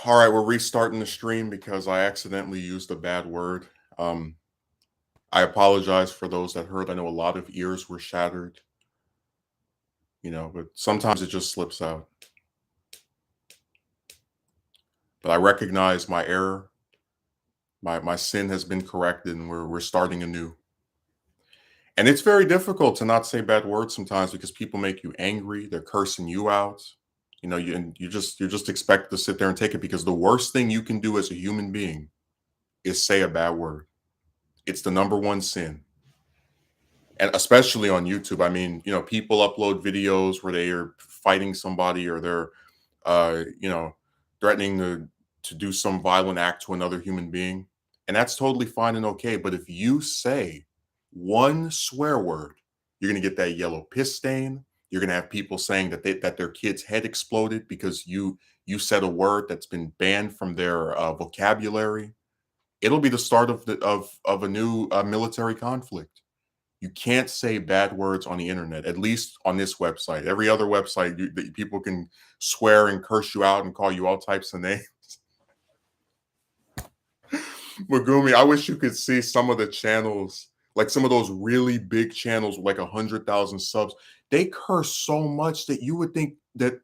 All right, we're restarting the stream because I accidentally used a bad word. Um, I apologize for those that heard. I know a lot of ears were shattered, but sometimes it just slips out. But I recognize my error. My sin has been corrected, and we're starting anew. And it's very difficult to not say bad words sometimes because people make you angry. They're cursing you out. And you're just expected to sit there and take it because the worst thing you can do as a human being is say a bad word. It's the number one sin. And especially on YouTube. I mean, people upload videos where they are fighting somebody or they're, uh, you know, threatening to do some violent act to another human being, and that's totally fine and okay. But if you say one swear word, you're gonna get that yellow piss stain. You're gonna have people saying that their kid's head exploded because you said a word that's been banned from their vocabulary. It'll be the start of a new military conflict. You can't say bad words on the internet, at least on this website. Every other website, people can swear and curse you out and call you all types of names. Magumi, I wish you could see some of the channels, like some of those really big channels with like 100,000 subs. They curse so much that you would think that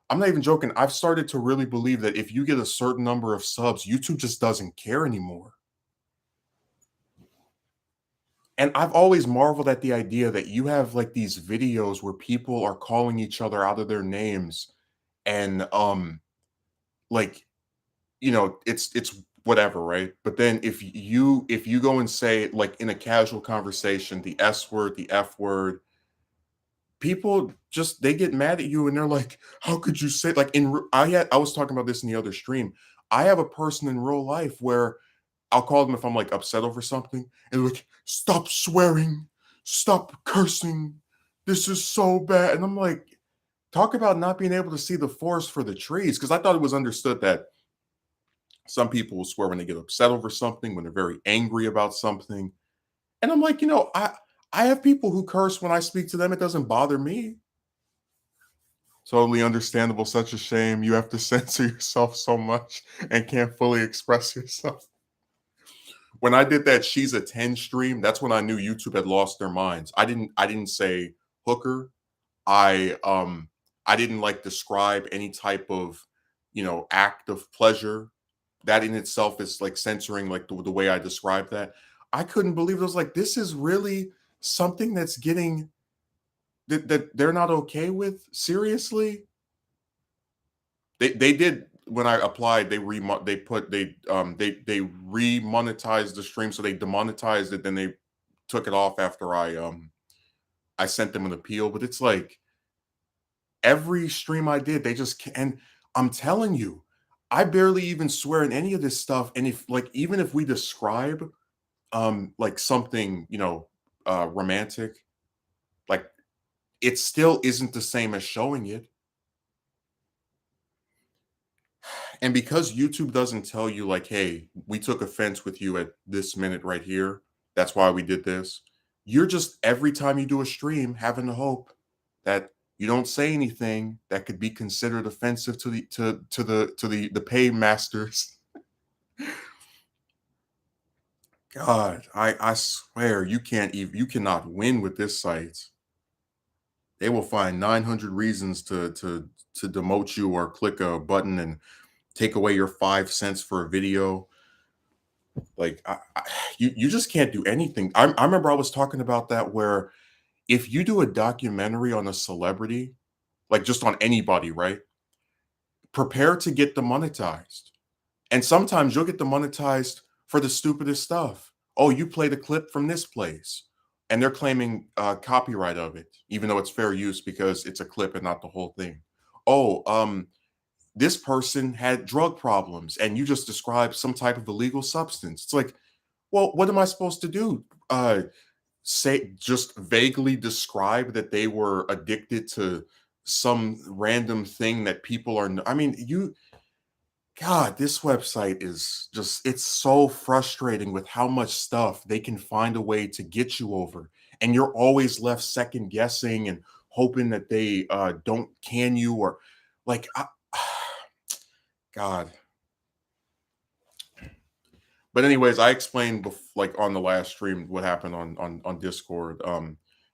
I'm not even joking. I've started to really believe that if you get a certain number of subs, YouTube just doesn't care anymore. And I've always marveled at the idea that you have like these videos where people are calling each other out of their names and like it's whatever, right? But then if you go and say like in a casual conversation the S word, the F word, people just they get mad at you and they're like, how could you say like I was talking about this in the other stream. I have a person in real life where I'll call them if I'm like upset over something and they're like, stop swearing, stop cursing. This is so bad. And I'm like, talk about not being able to see the forest for the trees. Cause I thought it was understood that some people will swear when they get upset over something, when they're very angry about something. And I'm like, I have people who curse when I speak to them. It doesn't bother me. Totally understandable. Such a shame. You have to censor yourself so much and can't fully express yourself. When I did that She's a 10 stream, that's when I knew YouTube had lost their minds. I didn't say hooker. I didn't like describe any type of, act of pleasure. That in itself is like censoring like the way I described that. I couldn't believe it. I was like, this is really something that's getting that they're not okay with. Seriously? They did when I applied. They remonetized the stream, so they demonetized it. Then they took it off after I sent them an appeal. But it's like every stream I did, they just and I'm telling you, I barely even swear in any of this stuff. And if like even if we describe like something romantic, like it still isn't the same as showing it. And because YouTube doesn't tell you, like, hey, we took offense with you at this minute right here, that's why we did this. You're just every time you do a stream having the hope that you don't say anything that could be considered offensive to the pay masters. God, I swear you cannot win with this site. They will find 900 reasons to demote you or click a button and take away your 5 cents for a video. Like you just can't do anything. I remember I was talking about that where if you do a documentary on a celebrity, like just on anybody, right? Prepare to get demonetized. And sometimes you'll get demonetized for the stupidest stuff. Oh, you played a clip from this place. And they're claiming copyright of it, even though it's fair use because it's a clip and not the whole thing. Oh, this person had drug problems and you just described some type of illegal substance. It's like, well, what am I supposed to do? Say just vaguely describe that they were addicted to some random thing that people are I mean, God, this website is just it's so frustrating with how much stuff they can find a way to get you over. And you're always left second guessing and hoping that they don't can you or like God. But anyways, I explained like on the last stream what happened on Discord.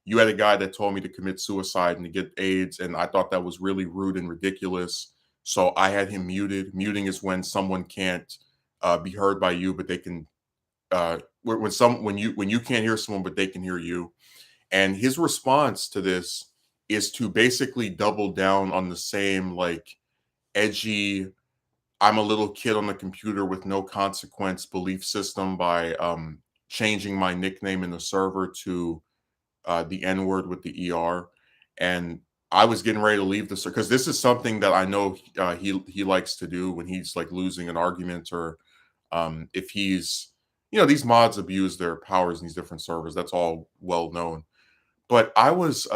You had a guy that told me to commit suicide and to get AIDS, and I thought that was really rude and ridiculous. So I had him muted. Muting is when someone can't be heard by you, but they can. When you can't hear someone, but they can hear you. And his response to this is to basically double down on the same like edgy I'm a little kid on the computer with no consequence belief system by changing my nickname in the server to the N word with the ER. And I was getting ready to leave the server because this is something that I know he likes to do when he's like losing an argument or if he's, these mods abuse their powers in these different servers. That's all well known. But I was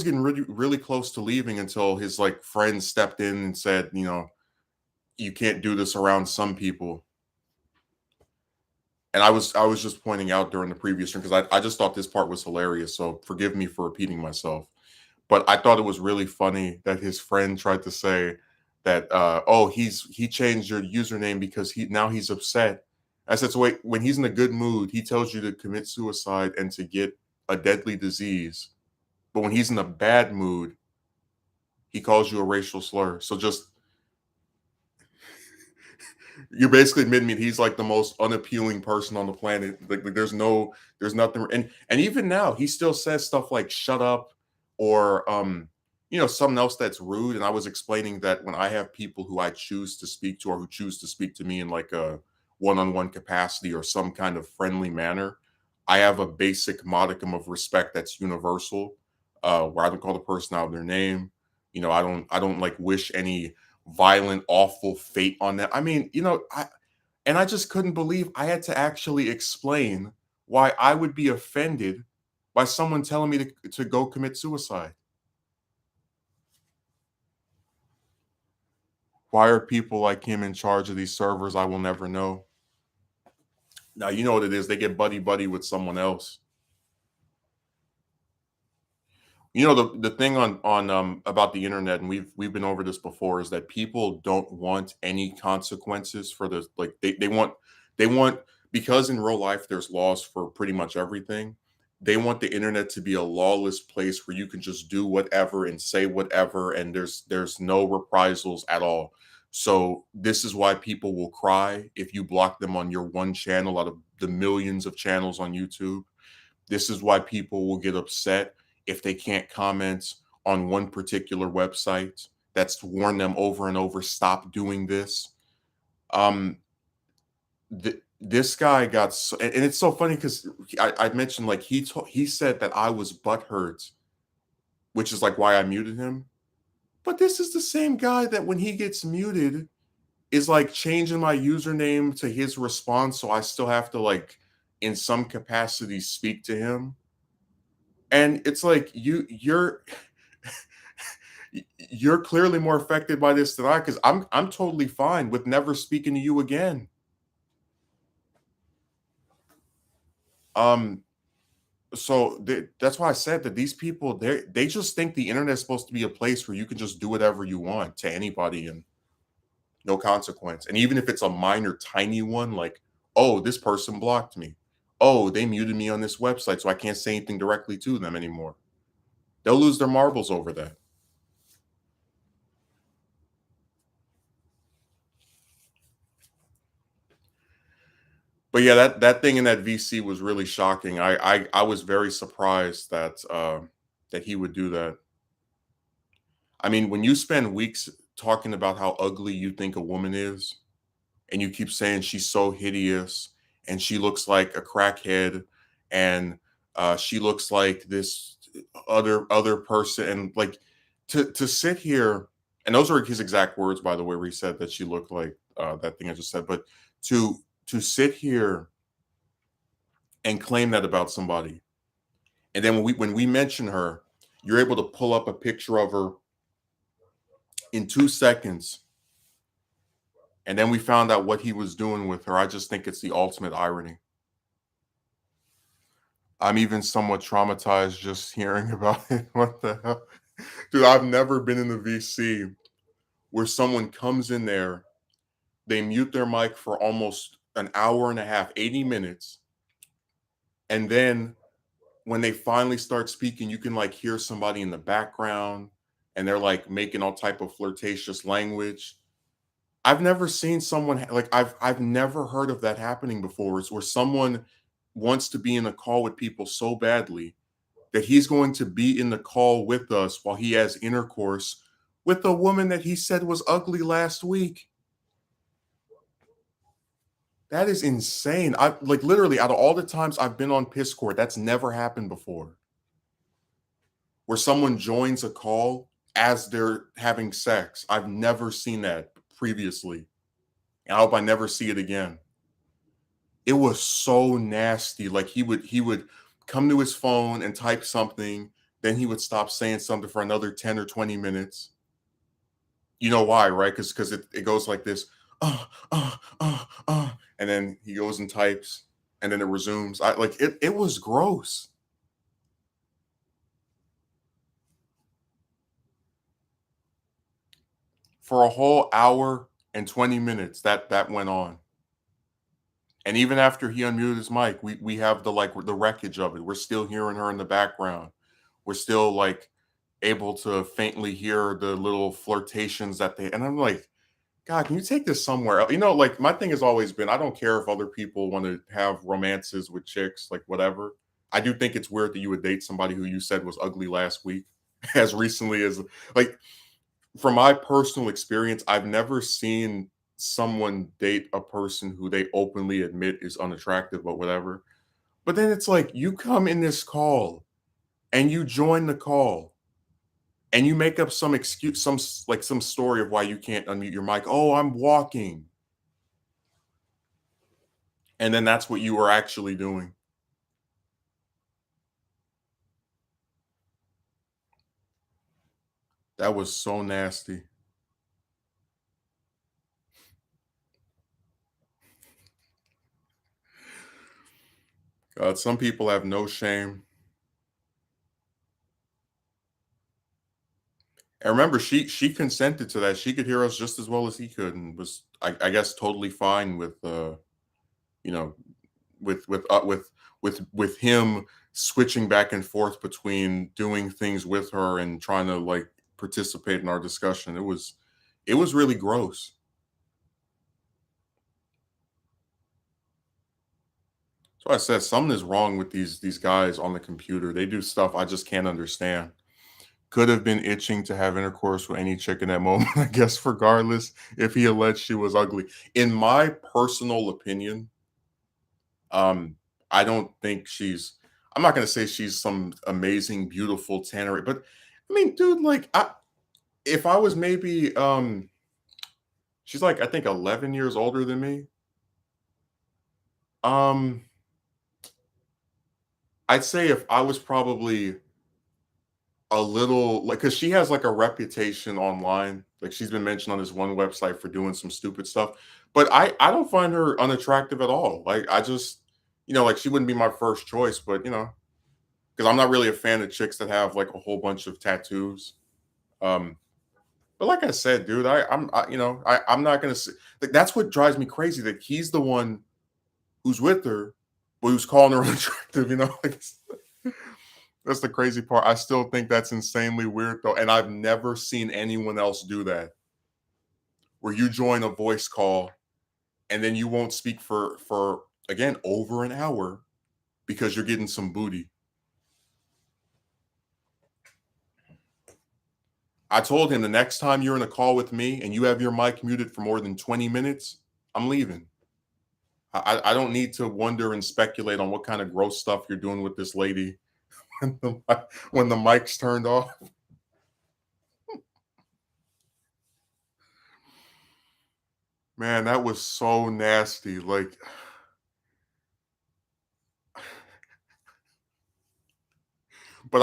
getting really, really close to leaving until his like friend stepped in and said, you can't do this around some people. And I was just pointing out during the previous stream because I just thought this part was hilarious. So forgive me for repeating myself. But I thought it was really funny that his friend tried to say that oh he changed your username because he's upset. I said, so wait, when he's in a good mood, he tells you to commit suicide and to get a deadly disease. But when he's in a bad mood, he calls you a racial slur. So just you're basically admitting me he's like the most unappealing person on the planet. Like there's nothing, and even now he still says stuff like "shut up" or something else that's rude. And I was explaining that when I have people who I choose to speak to or who choose to speak to me in like a one-on-one capacity or some kind of friendly manner, I have a basic modicum of respect that's universal, where I don't call the person out of their name. I don't like wish any violent, awful fate on them. I mean, I just couldn't believe I had to actually explain why I would be offended by someone telling me to go commit suicide. Why are people like him in charge of these servers? I will never know. Now you know what it is. They get buddy buddy with someone else. The thing on about the internet, and we've been over this before, is that people don't want any consequences for the like they want because in real life there's laws for pretty much everything. They want the internet to be a lawless place where you can just do whatever and say whatever and there's no reprisals at all. So this is why people will cry if you block them on your one channel out of the millions of channels on YouTube. This is why people will get upset if they can't comment on one particular website that's warned them over and over, stop doing this. Um, this guy got so, and it's so funny because I mentioned like he said that I was butthurt, which is like why I muted him. But this is the same guy that when he gets muted is like changing my username to his response, so I still have to like in some capacity speak to him. And it's like you're clearly more affected by this than I because I'm totally fine with never speaking to you again. Um, so that's why I said that these people they just think the internet is supposed to be a place where you can just do whatever you want to anybody and no consequence. And even if it's a minor, tiny one, like, oh, this person blocked me. Oh, they muted me on this website, so I can't say anything directly to them anymore. They'll lose their marbles over that. But yeah, that thing in that VC was really shocking. I was very surprised that he would do that. I mean, when you spend weeks talking about how ugly you think a woman is, and you keep saying she's so hideous and she looks like a crackhead and she looks like this other person and like to sit here and those are his exact words by the way where he said that she looked like that thing I just said but to sit here and claim that about somebody. And then when we mention her, you're able to pull up a picture of her in 2 seconds. And then we found out what he was doing with her. I just think it's the ultimate irony. I'm even somewhat traumatized just hearing about it. What the hell? Dude, I've never been in the VC where someone comes in there They mute their mic for almost an hour and a half, 80 minutes, and then when they finally start speaking, you can, like, hear somebody in the background, and they're, like, making all type of flirtatious language. I've never seen someone like, I've never heard of that happening before, is where someone wants to be in a call with people so badly that he's going to be in the call with us while he has intercourse with a woman that he said was ugly last week. That is insane. I like, literally, out of all the times I've been on Discord, that's never happened before, where someone joins a call as they're having sex. I've never seen that previously. I hope I never see it again. It was so nasty. Like, he would come to his phone and type something, then he would stop saying something for another 10 or 20 minutes. You know why, right? Because it goes like this, and then he goes and types, and then it resumes. I like it was gross. For a whole hour and 20 minutes that went on. And even after he unmuted his mic, we have the, like, the wreckage of it. We're still hearing her in the background. We're still, like, able to faintly hear the little flirtations that they, and I'm like, God, can you take this somewhere else? Like, my thing has always been, I don't care if other people want to have romances with chicks, like, whatever. I do think it's weird that you would date somebody who you said was ugly last week, as recently as, like, from my personal experience, I've never seen someone date a person who they openly admit is unattractive, but whatever. But then it's like, you come in this call and you join the call and you make up some excuse, like, some story of why you can't unmute your mic. Oh, I'm walking. And then that's what you are actually doing. That was so nasty. God, some people have no shame. And remember, she consented to that. She could hear us just as well as he could, and was, I guess, totally fine with, you know, with him switching back and forth between doing things with her and trying to, like, participate in our discussion. It was really gross. So I said something is wrong with these guys on the computer. They do stuff I just can't understand. Could have been itching to have intercourse with any chick in that moment, I guess, regardless if he alleged she was ugly. In my personal opinion, um, I don't think I'm not gonna say she's some amazing, beautiful tannery, but I mean, dude, like, if I was maybe, she's, like, I think 11 years older than me. Um, I'd say if I was probably a little, like, because she has, like, a reputation online. Like, she's been mentioned on this one website for doing some stupid stuff. But I don't find her unattractive at all. Like, I just, like, she wouldn't be my first choice, but because I'm not really a fan of chicks that have, like, a whole bunch of tattoos. Um, but like I said, dude, I'm not gonna say, like, that's what drives me crazy, that he's the one who's with her, but who's calling her unattractive, like, that's the crazy part. I still think that's insanely weird though, and I've never seen anyone else do that. Where you join a voice call and then you won't speak for again over an hour because you're getting some booty. I told him, the next time you're in a call with me and you have your mic muted for more than 20 minutes, I'm leaving. I don't need to wonder and speculate on what kind of gross stuff you're doing with this lady when the mic's turned off. Man, that was so nasty. Like, but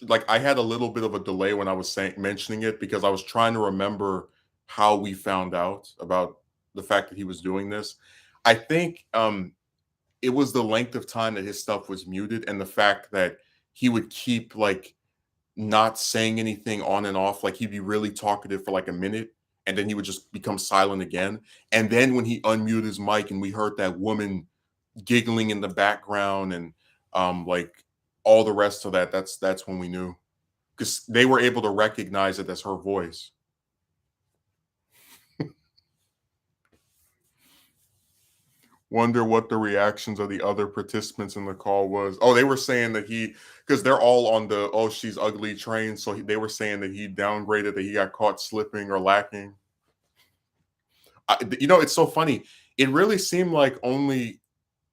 like, I had a little bit of a delay when I was saying mentioning it, because I was trying to remember how we found out about the fact that he was doing this. I think it was the length of time that his stuff was muted, and the fact that he would keep, like, not saying anything on and off. Like, he'd be really talkative for like a minute, and then he would just become silent again. And then when he unmuted his mic and we heard that woman giggling in the background and like all the rest of that, that's when we knew because they were able to recognize it as her voice. Wonder what the reactions of the other participants in the call was. Oh, they were saying that he, because they're all on the "oh she's ugly" train, so they were saying that he downgraded, that he got caught slipping or lacking. It's so funny. It really seemed like only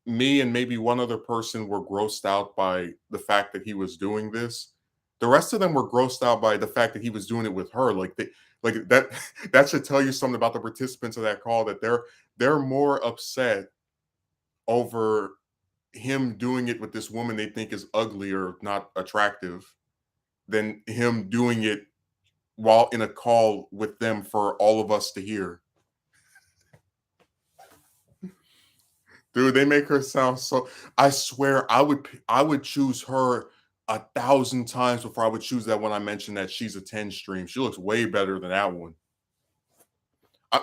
me and maybe one other person were grossed out by the fact that he was doing this. The rest of them were grossed out by the fact that he was doing it with her. Like that that should tell you something about the participants of that call, that they're more upset over him doing it with this woman they think is ugly or not attractive than him doing it while in a call with them for all of us to hear. Dude, they make her sound so. I swear, I would choose her 1,000 times before I would choose that one I mentioned that she's a 10 stream. She looks way better than that one.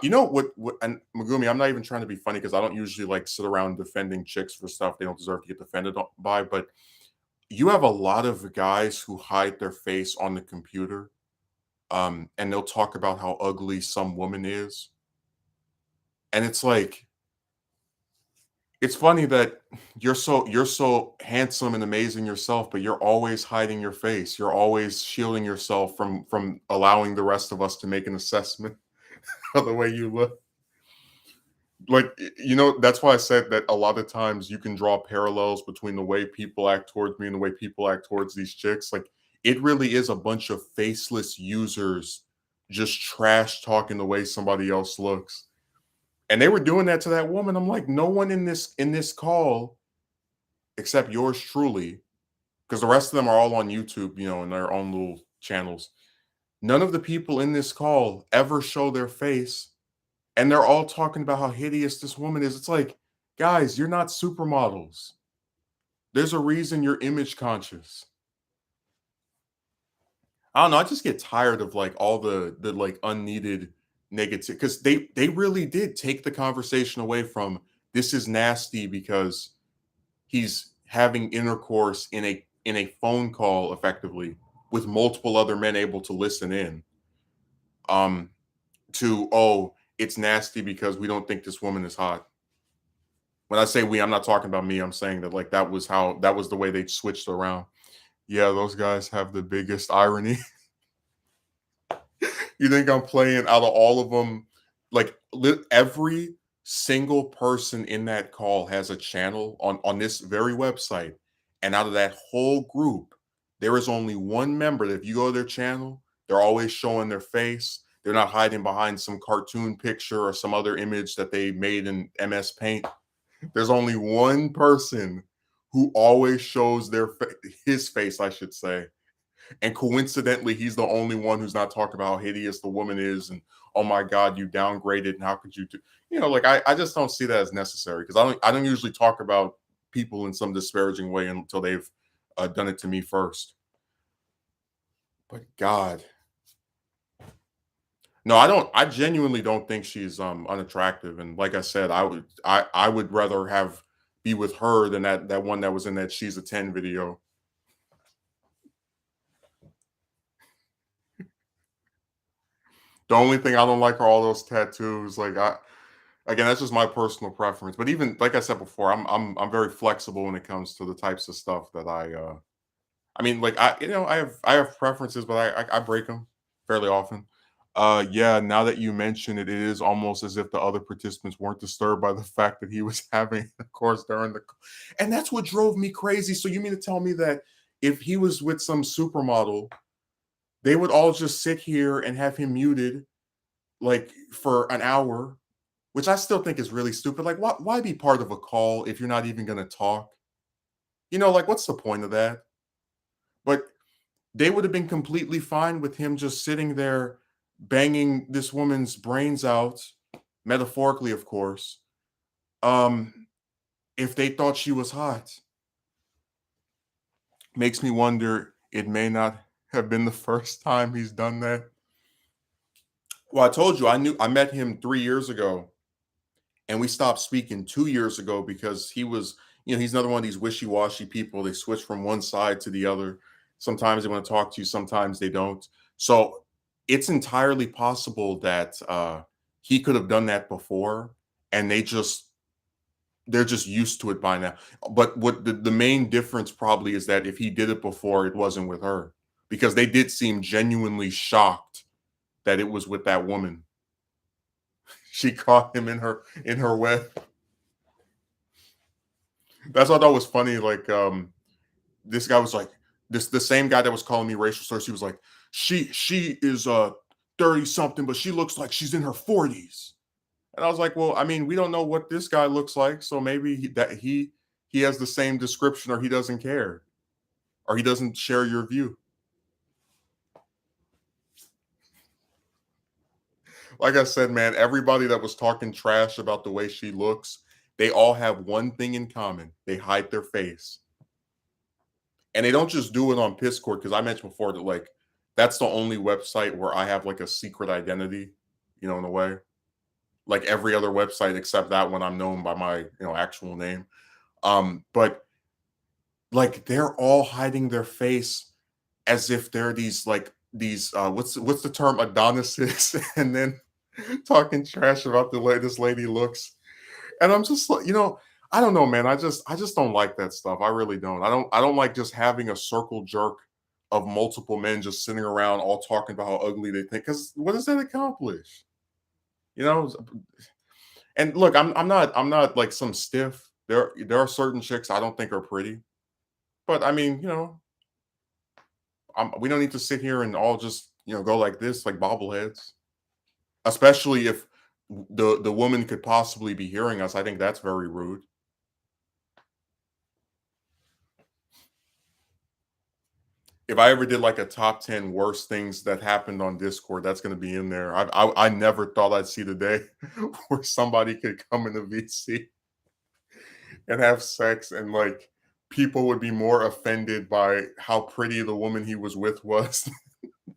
You know what? And Megumi, I'm not even trying to be funny because I don't usually like sit around defending chicks for stuff they don't deserve to get defended by. But you have a lot of guys who hide their face on the computer, and they'll talk about how ugly some woman is, and it's like it's funny that you're so handsome and amazing yourself, but you're always hiding your face. You're always shielding yourself from allowing the rest of us to make an assessment of the way you look. Like that's why I said that a lot of times you can draw parallels between the way people act towards me and the way people act towards these chicks. Like it really is a bunch of faceless users just trash talking the way somebody else looks. And they were doing that to that woman. I'm like, no one in this call except yours truly, because the rest of them are all on YouTube, in their own little channels. None of the people in this call ever show their face, and they're all talking about how hideous this woman is. It's like, guys, you're not supermodels. There's a reason you're image conscious. I don't know. I just get tired of like all the like unneeded negative, because they really did take the conversation away from this is nasty because he's having intercourse in a phone call effectively with multiple other men able to listen in, um to, oh, it's nasty because we don't think this woman is hot. When I say we, I'm not talking about me. I'm saying that like that was the way they switched around. Yeah, those guys have the biggest irony. You think I'm playing out of all of them? Like every single person in that call has a channel on this very website, and out of that whole group, there is only one member that if you go to their channel, they're always showing their face. They're not hiding behind some cartoon picture or some other image that they made in MS Paint. There's only one person who always shows his face, I should say, and coincidentally, he's the only one who's not talking about how hideous the woman is and oh my god, you downgraded and how could you do like I just don't see that as necessary because I don't usually talk about people in some disparaging way until they've done it to me first. But God, no, I genuinely don't think she's unattractive. And like I said, I would rather have be with her than that one that was in that she's a 10 video. The only thing I don't like are all those tattoos. Like again, that's just my personal preference. But even like I said before, I'm very flexible when it comes to the types of stuff that I mean, like I have preferences, but I break them fairly often. Yeah, now that you mention it, it is almost as if the other participants weren't disturbed by the fact that he was having of course during and that's what drove me crazy. So you mean to tell me that if he was with some supermodel, they would all just sit here and have him muted like for an hour, which I still think is really stupid. Like, why be part of a call if you're not even going to talk? Like, what's the point of that? But they would have been completely fine with him just sitting there banging this woman's brains out, metaphorically, of course, um, if they thought she was hot. Makes me wonder, it may not have been the first time he's done that. Well, I told you I met him 3 years ago, and we stopped speaking 2 years ago because he was, he's another one of these wishy-washy people. They switch from one side to the other. Sometimes they want to talk to you, sometimes they don't. So, it's entirely possible that, he could have done that before, and they're just used to it by now. But what the main difference probably is that if he did it before, it wasn't with her, because they did seem genuinely shocked that it was with that woman. She caught him in her web. That's what I thought was funny. Like, this guy was like, this the same guy that was calling me racial slurs. He was like, she is 30 something, but she looks like she's in her 40s. And I was like, well, I mean, we don't know what this guy looks like, so maybe he has the same description, or he doesn't care, or he doesn't share your view. Like I said, man, everybody that was talking trash about the way she looks, they all have one thing in common: they hide their face. And they don't just do it on Discord, because I mentioned before that, like, that's the only website where I have like a secret identity, in a way. Like every other website except that one, I'm known by my actual name. But like they're all hiding their face as if they're these what's the term, Adonises, and then talking trash about the way this lady looks. And I'm just like, I don't know, man. I just don't like that stuff. I really don't. I don't like just having a circle jerk of multiple men just sitting around all talking about how ugly they think. Because what does that accomplish? You know. And look, I'm not like some stiff. There are certain chicks I don't think are pretty, but I mean, we don't need to sit here and all just go like this, like bobbleheads. Especially if the woman could possibly be hearing us. I think that's very rude. If I ever did like a top 10 worst things that happened on Discord, that's going to be in there. I never thought I'd see the day where somebody could come in the VC and have sex, and like people would be more offended by how pretty the woman he was with was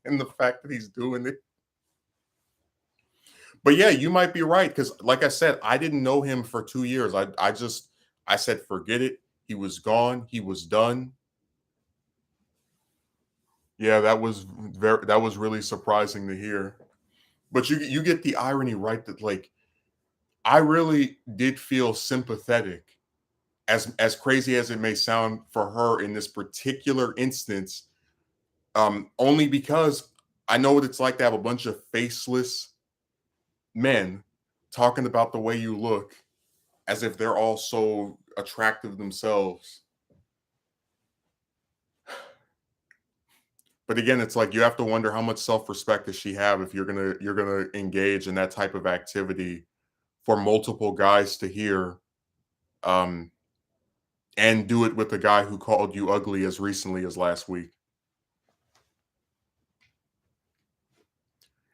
and the fact that he's doing it. But yeah, you might be right, because like I said, I didn't know him for 2 years. I said forget it. He was gone. He was done. Yeah, that was really surprising to hear. But you get the irony, right? That like I really did feel sympathetic, as crazy as it may sound, for her in this particular instance, only because I know what it's like to have a bunch of faceless men talking about the way you look as if they're all so attractive themselves. But again, it's like you have to wonder how much self-respect does she have if you're gonna engage in that type of activity for multiple guys to hear, um, and do it with a guy who called you ugly as recently as last week.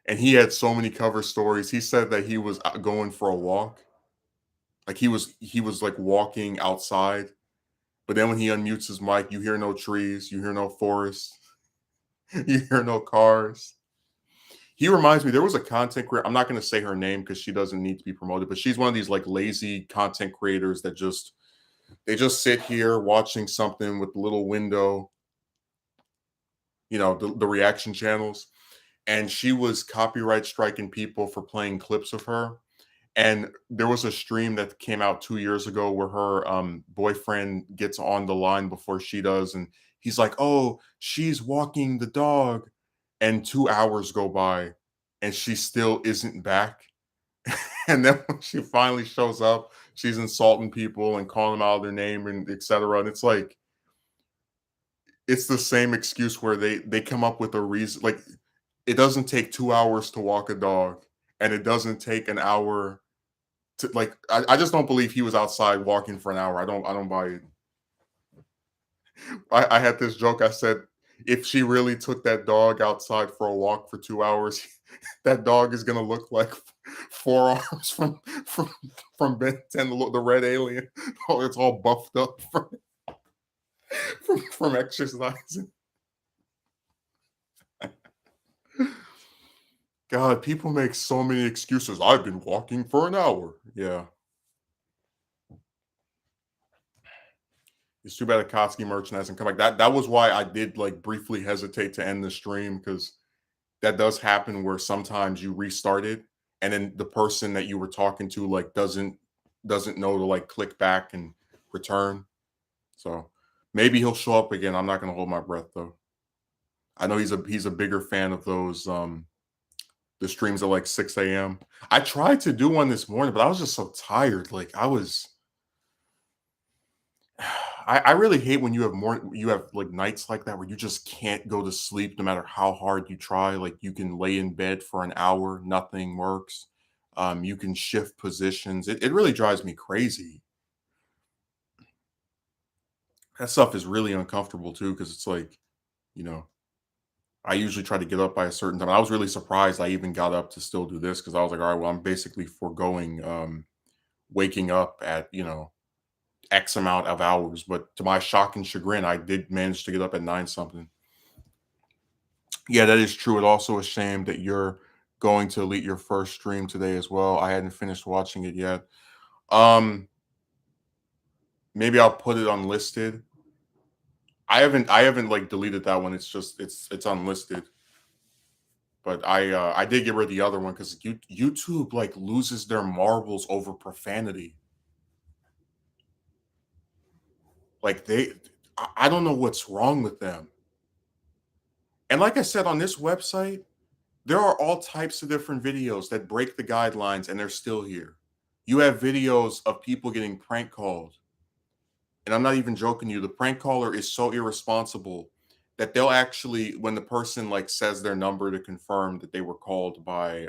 And he had so many cover stories. He said that he was going for a walk, like he was like walking outside, but then when he unmutes his mic, you hear no trees, you hear no forest, you hear no cars. He reminds me, there was a content creator. I'm not going to say her name because she doesn't need to be promoted, but she's one of these like lazy content creators that they just sit here watching something with the little window, the reaction channels. And she was copyright striking people for playing clips of her. And there was a stream that came out 2 years ago where her boyfriend gets on the line before she does, and he's like, "Oh, she's walking the dog," and 2 hours go by, and she still isn't back. And then when she finally shows up, she's insulting people and calling them out their name and etc. And it's like it's the same excuse where they come up with a reason. Like, it doesn't take 2 hours to walk a dog, and it doesn't take an hour to like. I just don't believe he was outside walking for an hour. I don't buy it. I had this joke. I said, if she really took that dog outside for a walk for 2 hours, that dog is gonna look like four arms from from Ben 10, the red alien. Oh, it's all buffed up from exercising. God, people make so many excuses. I've been walking for an hour. Yeah. It's too bad Akatsuki merchant hasn't come back. That was why I did like briefly hesitate to end the stream because that does happen where sometimes you restart it and then the person that you were talking to like doesn't know to like click back and return. So maybe he'll show up again. I'm not gonna hold my breath though. I know he's a bigger fan of those the streams at like 6 a.m. I tried to do one this morning, but I was just so tired. Like I was I really hate when you have like nights like that where you just can't go to sleep no matter how hard you try. Like you can lay in bed for an hour, nothing works. You can shift positions. It really drives me crazy. That stuff is really uncomfortable too, because it's like, you know, I usually try to get up by a certain time. I was really surprised I even got up to still do this because I was like, all right, well, I'm basically foregoing waking up at, X amount of hours. But to my shock and chagrin, I did manage to get up at 9 something. Yeah, that is true. It's also a shame that you're going to delete your first stream today as well. I hadn't finished watching it yet. Um, Maybe I'll put it unlisted. I haven't like deleted that one. It's just it's unlisted. But I did get rid of the other one because YouTube like loses their marbles over profanity. Like I don't know what's wrong with them. And like I said on this website, there are all types of different videos that break the guidelines and they're still here. You have videos of people getting prank called. And I'm not even joking you. The prank caller is so irresponsible that they'll actually, when the person like says their number to confirm that they were called by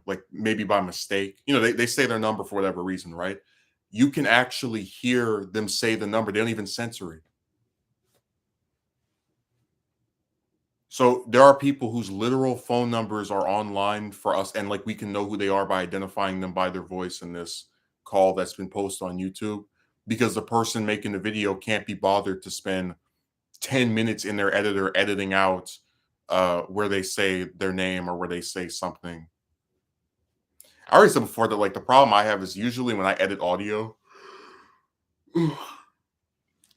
like maybe by mistake, they say their number for whatever reason, right? You can actually hear them say the number. They don't even censor it. So there are people whose literal phone numbers are online for us, and like we can know who they are by identifying them by their voice in this call that's been posted on YouTube because the person making the video can't be bothered to spend 10 minutes in their editor editing out where they say their name or where they say something. I already said before that like the problem I have is usually when I edit audio,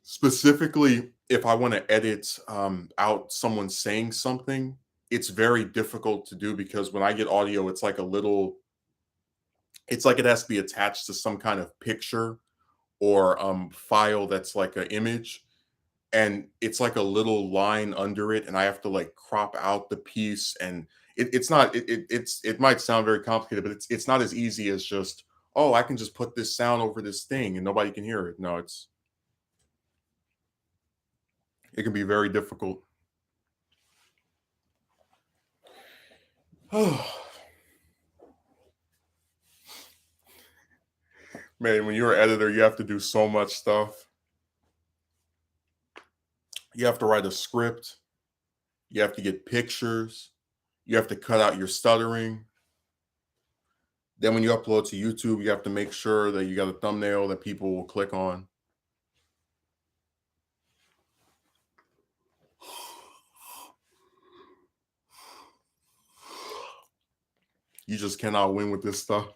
specifically if I want to edit out someone saying something, it's very difficult to do because when I get audio, it's like it has to be attached to some kind of picture or file that's like an image. And it's like a little line under it, and I have to like crop out the piece. And it's not it might sound very complicated, but it's not as easy as just, oh, I can just put this sound over this thing and nobody can hear it. No, it can be very difficult. Man, when you're an editor, you have to do so much stuff. You have to write a script, you have to get pictures, you have to cut out your stuttering. Then when you upload to YouTube, you have to make sure that you got a thumbnail that people will click on. You just cannot win with this stuff.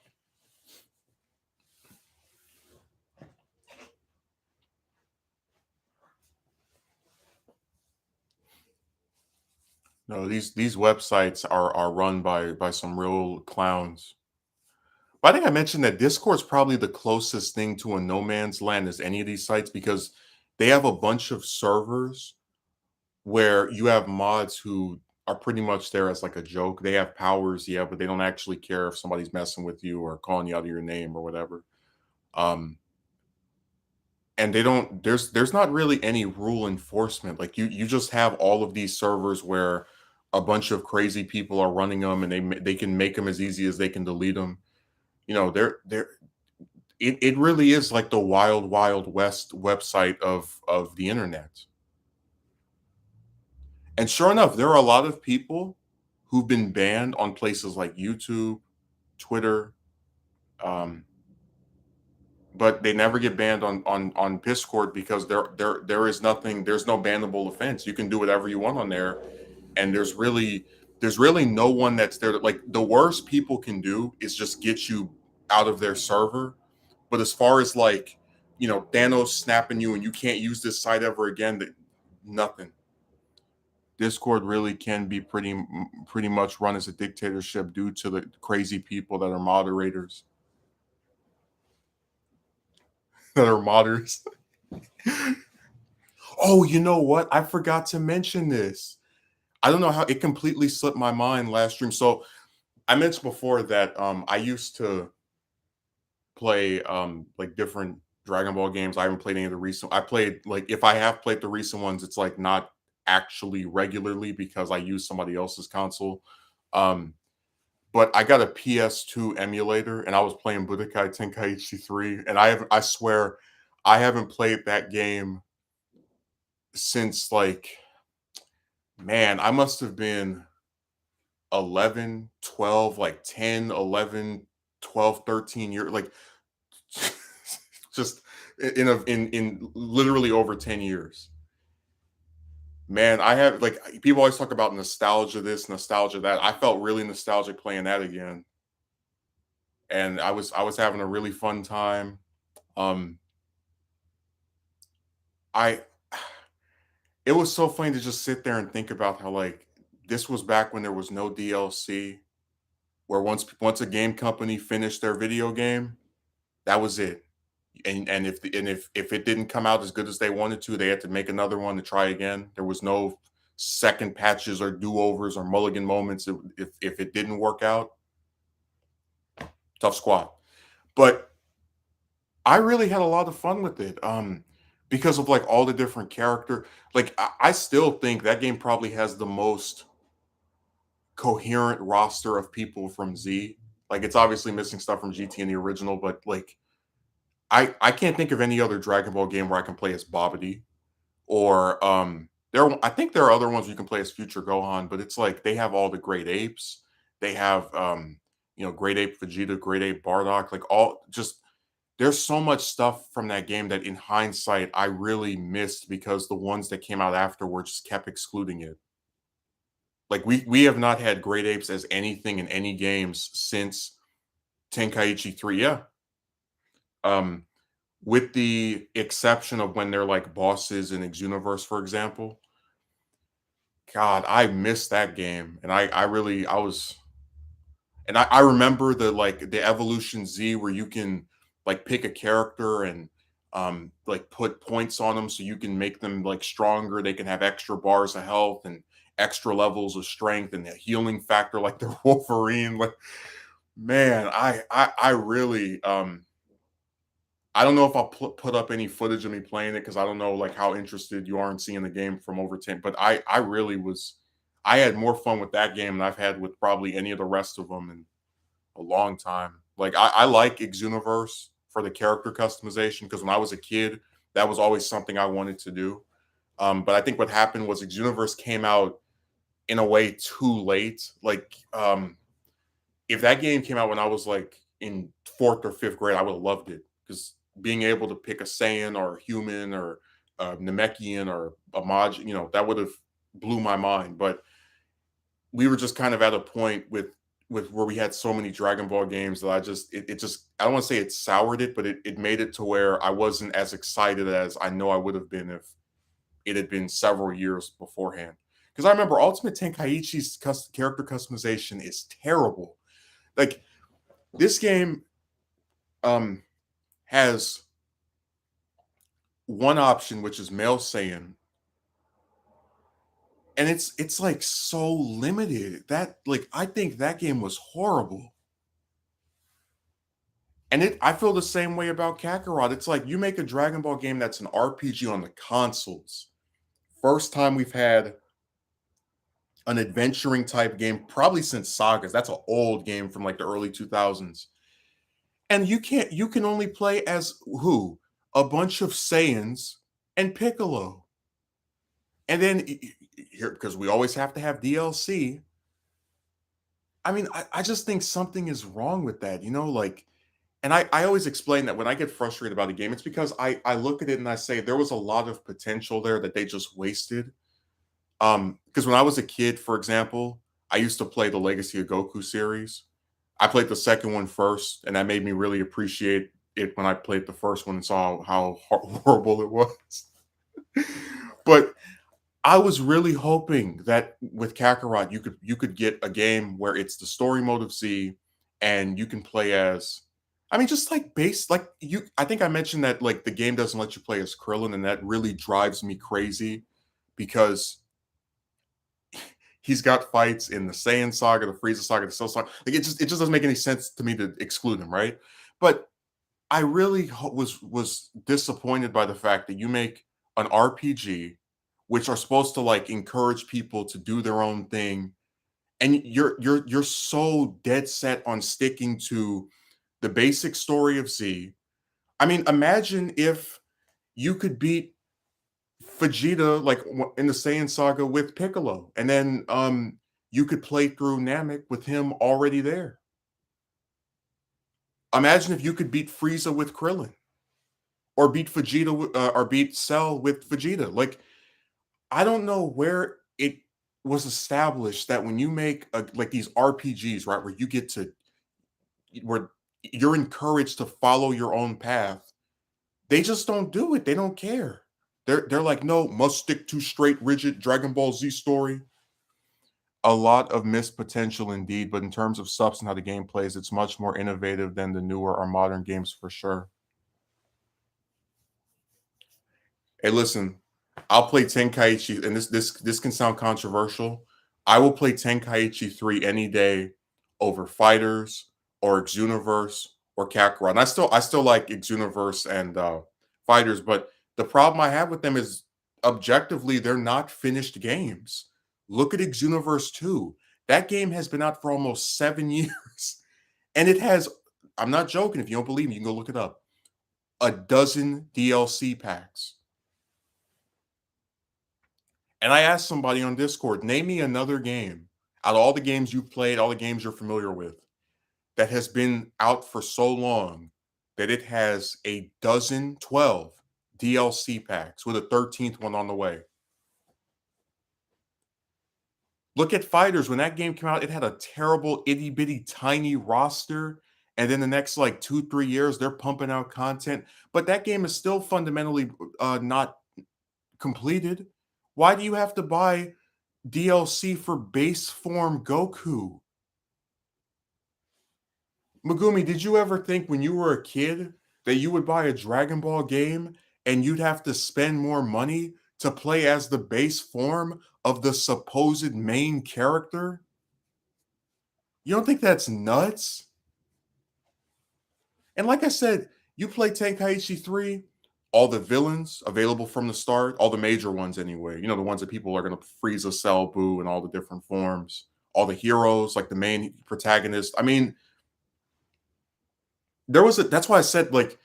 No, these websites are run by some real clowns. But I think I mentioned that Discord's probably the closest thing to a no man's land as any of these sites because they have a bunch of servers where you have mods who are pretty much there as like a joke. They have powers, yeah, but they don't actually care if somebody's messing with you or calling you out of your name or whatever. Um, and they don't there's not really any rule enforcement. Like you just have all of these servers where a bunch of crazy people are running them and they can make them as easy as they can delete them. They're it really is like the wild west website of the internet. And sure enough, there are a lot of people who've been banned on places like YouTube, Twitter, um, but they never get banned on Discord because there is nothing, there's no bannable offense. You can do whatever you want on there, and there's really There's really no one that's there. Like the worst people can do is just get you out of their server. But as far as like, Thanos snapping you and you can't use this site ever again, that nothing. Discord really can be pretty much run as a dictatorship due to the crazy people that are moderators, that are modders. Oh, you know what? I forgot to mention this. I don't know how it completely slipped my mind last stream. So I mentioned before that I used to play like different Dragon Ball games. I haven't played any of the recent. I played like if I have played the recent ones, it's like not actually regularly because I use somebody else's console. Um, but I got a PS2 emulator and I was playing Budokai Tenkaichi 3, and I swear I haven't played that game since like, man, I must have been 11, 12, like 10, 11, 12, 13 years, like just in literally over 10 years. Man, I have like people always talk about nostalgia this, nostalgia that. I felt really nostalgic playing that again. And I was having a really fun time. Um I it was so funny to just sit there and think about how like this was back when there was no DLC, where once a game company finished their video game, that was it. And if it didn't come out as good as they wanted to, they had to make another one to try again. There was no second patches or do-overs or mulligan moments. If it didn't work out, tough squad. But I really had a lot of fun with it. Because of like all the different character. Like I still think that game probably has the most coherent roster of people from Z. Like it's obviously missing stuff from GT and the original, but like I can't think of any other Dragon Ball game where I can play as Babidi. Or I think there are other ones you can play as Future Gohan, but it's like they have all the great apes. They have Great Ape Vegeta, Great Ape Bardock, like all just there's so much stuff from that game that in hindsight I really missed because the ones that came out afterwards just kept excluding it. Like we have not had great apes as anything in any games since Tenkaichi 3. Yeah. Um with the exception of when they're like bosses in Xenoverse, for example. God, I missed that game. And I really I was and I remember the Evolution Z where you can like pick a character and like put points on them so you can make them like stronger. They can have extra bars of health and extra levels of strength and the healing factor like the Wolverine. Like, man, I really I don't know if I'll put up any footage of me playing it because I don't know like how interested you are in seeing the game from over 10. But I really was. I had more fun with that game than I've had with probably any of the rest of them in a long time. Like I like Xenoverse for the character customization because when I was a kid, that was always something I wanted to do. But I think what happened was Xenoverse came out in a way too late. Like if that game came out when I was like in fourth or fifth grade, I would have loved it because being able to pick a Saiyan or a human or a Namekian or a Maj, that would have blew my mind. But we were just kind of at a point with where we had so many Dragon Ball games that it just I don't want to say it soured it, but it made it to where I wasn't as excited as I know I would have been if it had been several years beforehand. Because I remember Ultimate Tenkaichi's character customization is terrible. Like this game um has one option which is male Saiyan, and it's like so limited that like I think that game was horrible. And I feel the same way about Kakarot. It's like you make a Dragon Ball game that's an RPG on the consoles. First time we've had an adventuring type game probably since Sagas. That's an old game from like the early 2000s. And you can only play as who? A bunch of Saiyans and Piccolo. And then here, because we always have to have DLC. I mean, I just think something is wrong with that, like, and I always explain that when I get frustrated about a game, it's because I look at it and I say there was a lot of potential there that they just wasted. Because when I was a kid, for example, I used to play the Legacy of Goku series. I played the second one first, and that made me really appreciate it when I played the first one and saw how horrible it was. But I was really hoping that with Kakarot, you could get a game where it's the story mode of Z, and you can play as, I mean, just like base, like you. I think I mentioned that like the game doesn't let you play as Krillin, and that really drives me crazy because he's got fights in the Saiyan saga, the Frieza saga, the Cell saga. Like it just doesn't make any sense to me to exclude him, right? But I really was disappointed by the fact that you make an RPG, which are supposed to like encourage people to do their own thing, and you're so dead set on sticking to the basic story of Z. I mean, imagine if you could beat Vegeta like in the Saiyan saga with Piccolo, and then you could play through Namek with him already there. Imagine if you could beat Frieza with Krillin, or beat Vegeta, or beat Cell with Vegeta. Like I don't know where it was established that when you make like these RPGs, right, where you get to where you're encouraged to follow your own path, they just don't do it. They don't care. They're like, no, must stick to straight, rigid Dragon Ball Z story. A lot of missed potential indeed, but in terms of substance, how the game plays, it's much more innovative than the newer or modern games for sure. Hey, listen, I'll play Tenkaichi, and this can sound controversial. I will play Tenkaichi 3 any day over Fighters or Xuniverse or Kakarot. And I still like Xuniverse and Fighters, but the problem I have with them is objectively they're not finished games. Look at Xuniverse 2. That game has been out for almost 7 years. And it has, I'm not joking, if you don't believe me, you can go look it up. A dozen DLC packs. And I asked somebody on Discord, name me another game out of all the games you've played, all the games you're familiar with, that has been out for so long that it has a dozen, 12 DLC packs with a 13th one on the way. Look at Fighters. When that game came out, it had a terrible, itty bitty, tiny roster. And then the next like 2, 3 years, they're pumping out content. But that game is still fundamentally not completed. Why do you have to buy DLC for base form Goku? Megumi, did you ever think when you were a kid that you would buy a Dragon Ball game and you'd have to spend more money to play as the base form of the supposed main character? You don't think that's nuts? And like I said, you play Tenkaichi 3, all the villains available from the start, all the major ones anyway. You know, the ones that people are going to freeze a Cell, Boo, and all the different forms. All the heroes, like the main protagonist. I mean, that's why I said, like,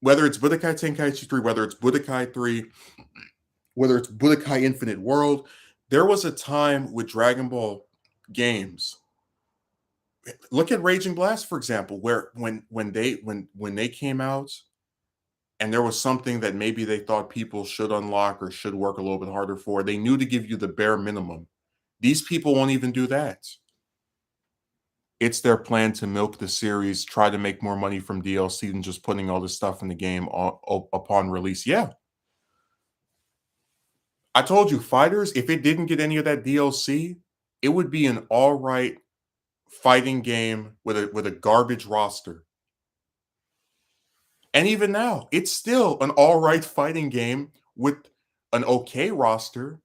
whether it's Budokai Tenkaichi 3, whether it's Budokai 3, whether it's Budokai Infinite World, there was a time with Dragon Ball games. Look at Raging Blast, for example, where when they came out and there was something that maybe they thought people should unlock or should work a little bit harder for, they knew to give you the bare minimum. These people won't even do that. It's their plan to milk the series, try to make more money from DLC than just putting all this stuff in the game upon release. Yeah, I told you, Fighters, if it didn't get any of that DLC, it would be an all right fighting game with a garbage roster. And even now, it's still an all right fighting game with an okay roster.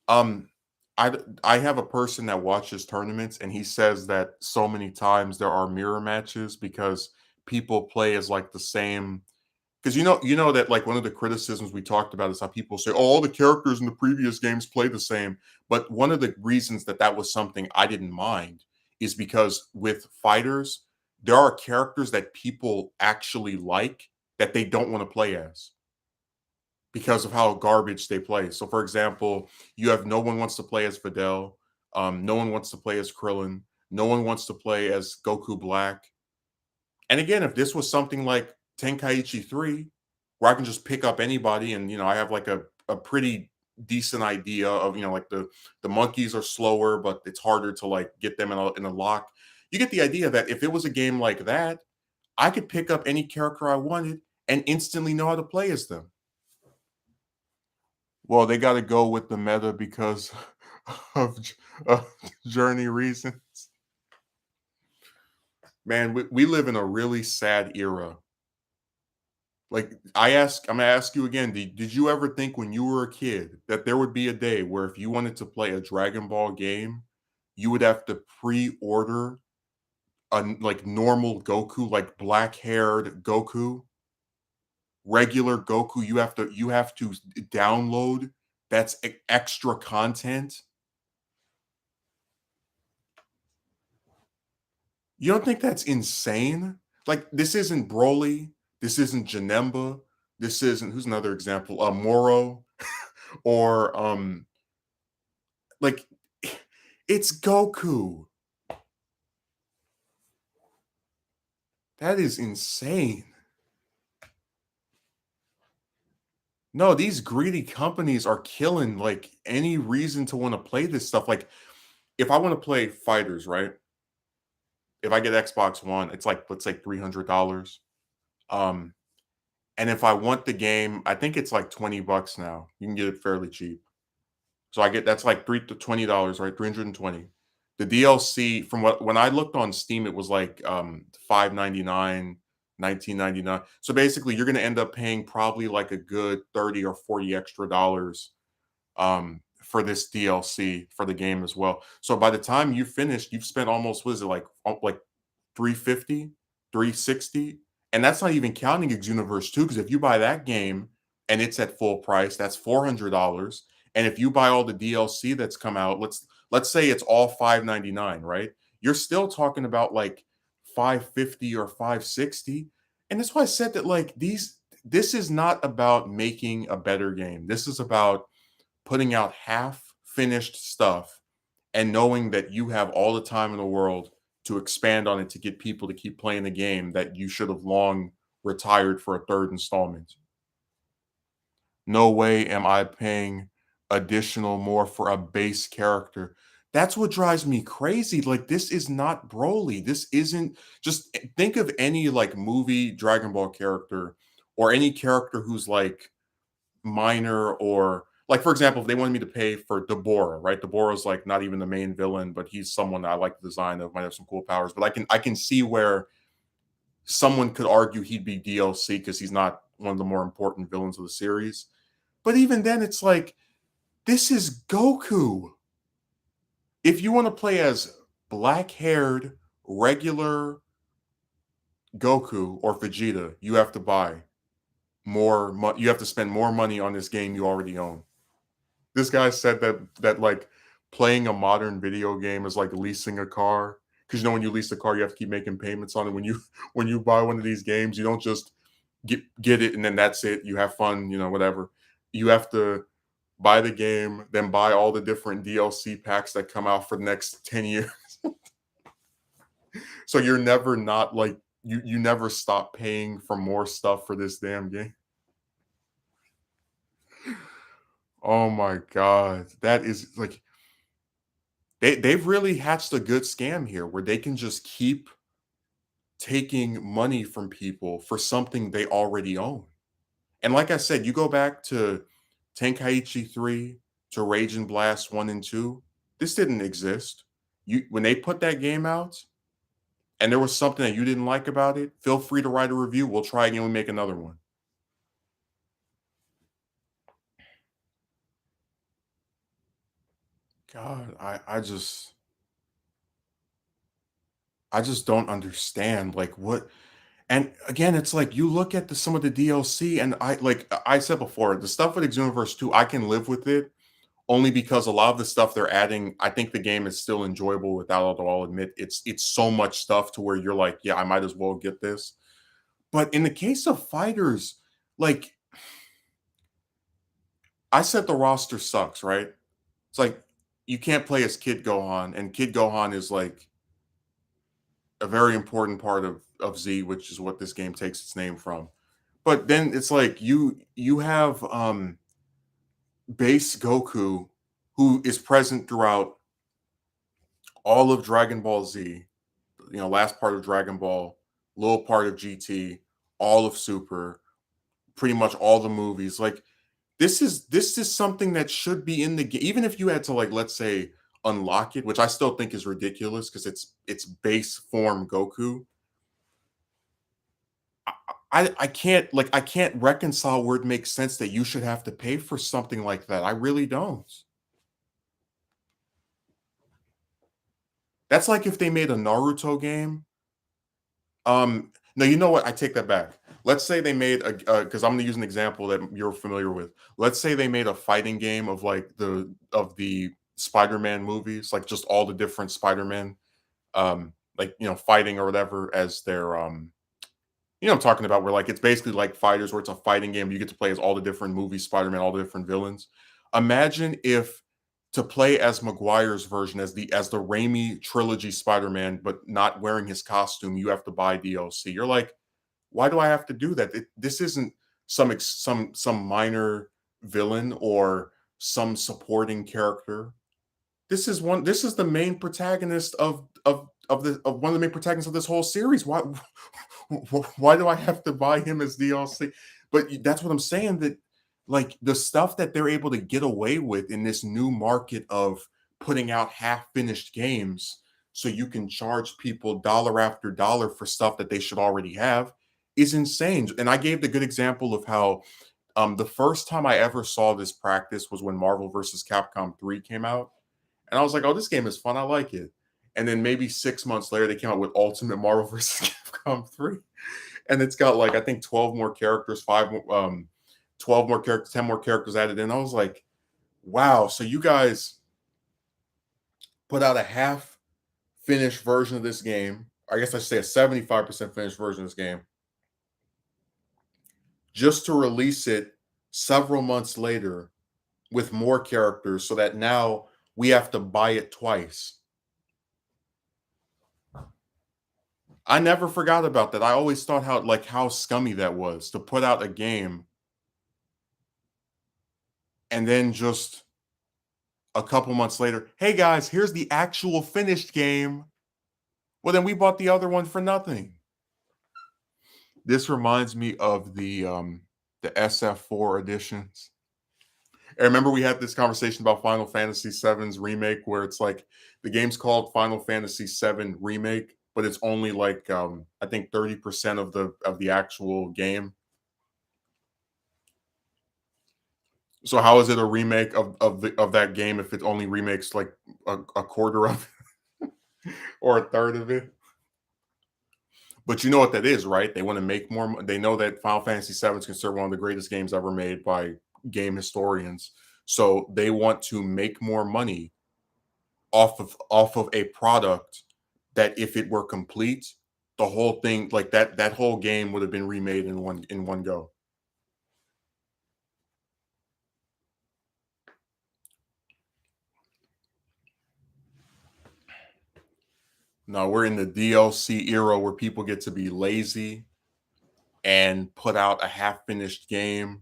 Um, I have a person that watches tournaments, and he says that so many times there are mirror matches because people play as like the same. Because you know that like one of the criticisms we talked about is how people say, "Oh, all the characters in the previous games play the same." But one of the reasons that that was something I didn't mind is because with fighters, there are characters that people actually like that they don't want to play as because of how garbage they play. So, for example, you have no one wants to play as Fidel, no one wants to play as Krillin, no one wants to play as Goku Black. And again, if this was something like Tenkaichi 3, where I can just pick up anybody and I have like a pretty decent idea of, like the monkeys are slower, but it's harder to like get them in a lock. You get the idea that if it was a game like that, I could pick up any character I wanted and instantly know how to play as them. Well, they got to go with the meta because of journey reasons. Man, we live in a really sad era. Like I'm gonna ask you again. Did you ever think when you were a kid that there would be a day where if you wanted to play a Dragon Ball game, you would have to pre-order like normal Goku, like black-haired Goku, regular Goku? You have to download that's extra content. You don't think that's insane? Like, this isn't Broly, this isn't Janemba, this isn't who's another example? Moro or, like, it's Goku. That is insane. No, these greedy companies are killing, like, any reason to wanna play this stuff. Like, if I wanna play fighters, right? If I get Xbox One, it's like, let's say $300. Um, and if I want the game, I think it's like 20 bucks now. You can get it fairly cheap. So I get that's like 3 to $20, right? 320. The DLC from what when I looked on Steam, it was like 5.99, 19.99. So basically you're gonna end up paying probably like a good 30 or 40 extra dollars for this DLC for the game as well. So by the time you finish, you've spent almost what is it like 350, 360, and that's not even counting Xuniverse 2, because if you buy that game and it's at full price, that's $400. And if you buy all the DLC that's come out, let's say it's all 5.99, right? You're still talking about like 550 or 560. And that's why I said that like this is not about making a better game. This is about putting out half finished stuff and knowing that you have all the time in the world to expand on it to get people to keep playing the game that you should have long retired for a third installment. No way am I paying additional more for a base character. That's what drives me crazy. Like, this is not Broly. This isn't just think of any like movie Dragon Ball character or any character who's like minor or like for example, if they wanted me to pay for Deborah, right? Deborah's like not even the main villain, but he's someone that I like the design of, might have some cool powers. But I can see where someone could argue he'd be DLC because he's not one of the more important villains of the series. But even then, it's like this is Goku. If you want to play as black-haired regular Goku or Vegeta, you have to buy you have to spend more money on this game you already own. This guy said that like playing a modern video game is like leasing a car. Because when you lease a car, you have to keep making payments on it. When you when you buy one of these games, you don't just get it and then that's it. You have fun, whatever. You have to buy the game, then buy all the different DLC packs that come out for the next 10 years. So you're never not like you never stop paying for more stuff for this damn game. Oh my god. That is like they've really hatched a good scam here where they can just keep taking money from people for something they already own. And like I said, you go back to Tenkaichi 3 to Rage and Blast 1 and 2, this didn't exist. You when they put that game out and there was something that you didn't like about it, feel free to write a review. We'll try again and make another one. God, I just don't understand like what. And again, it's like you look at some of the DLC, and I said before, the stuff with Xenoverse 2, I can live with it only because a lot of the stuff they're adding, I think the game is still enjoyable without it. I'll admit it's so much stuff to where you're like, yeah, I might as well get this. But in the case of fighters, like I said, the roster sucks, right? It's like you can't play as Kid Gohan, and Kid Gohan is like a very important part of Z, which is what this game takes its name from. But then it's like you have base Goku, who is present throughout all of Dragon Ball Z, last part of Dragon Ball, little part of GT, all of Super, pretty much all the movies. Like this is something that should be in the game. Even if you had to, like, let's say, unlock it, which I still think is ridiculous because it's base form Goku. I can't reconcile where it makes sense that you should have to pay for something like that. I really don't. That's like if they made a Naruto game. No, you know what? I take that back. Let's say they made a because I'm gonna use an example that you're familiar with. Let's say they made a fighting game of like the Spider-Man movies, like just all the different Spider-Man, like fighting or whatever as their I'm talking about, where like it's basically like fighters, where it's a fighting game. You get to play as all the different movies, Spider-Man, all the different villains. Imagine if to play as Maguire's version, as the Raimi trilogy Spider-Man, but not wearing his costume, you have to buy DLC. You're like, why do I have to do that? This isn't some minor villain or some supporting character. This is the main protagonist of one of the main protagonists of this whole series. Why do I have to buy him as DLC? But that's what I'm saying, that like the stuff that they're able to get away with in this new market of putting out half finished games so you can charge people dollar after dollar for stuff that they should already have is insane. And I gave the good example of how the first time I ever saw this practice was when Marvel vs. Capcom 3 came out. And I was like, "Oh, this game is fun. I like it." And then maybe 6 months later, they came out with Ultimate Marvel vs. Capcom 3, and it's got, like, I think 12 more characters, 5 more, 12 more characters, 10 more characters added in. I was like, "Wow, so you guys put out a half finished version of this game, I guess I should say a 75% finished version of this game, just to release it several months later with more characters so that now we have to buy it twice." I never forgot about that. I always thought how scummy that was to put out a game and then just a couple months later, "Hey guys, here's the actual finished game." Well, then we bought the other one for nothing. This reminds me of the SF4 editions. I remember we had this conversation about Final Fantasy VII's remake, where it's like the game's called Final Fantasy VII Remake, but it's only like I think 30% of the actual game. So how is it a remake of that game if it only remakes like a quarter of it or a third of it? But you know what that is, right? They want to make more. They know that Final Fantasy VII is considered one of the greatest games ever made by game historians. So they want to make more money off of a product that, if it were complete, the whole thing, like that whole game would have been remade in one go. Now we're in the DLC era where people get to be lazy and put out a half finished game.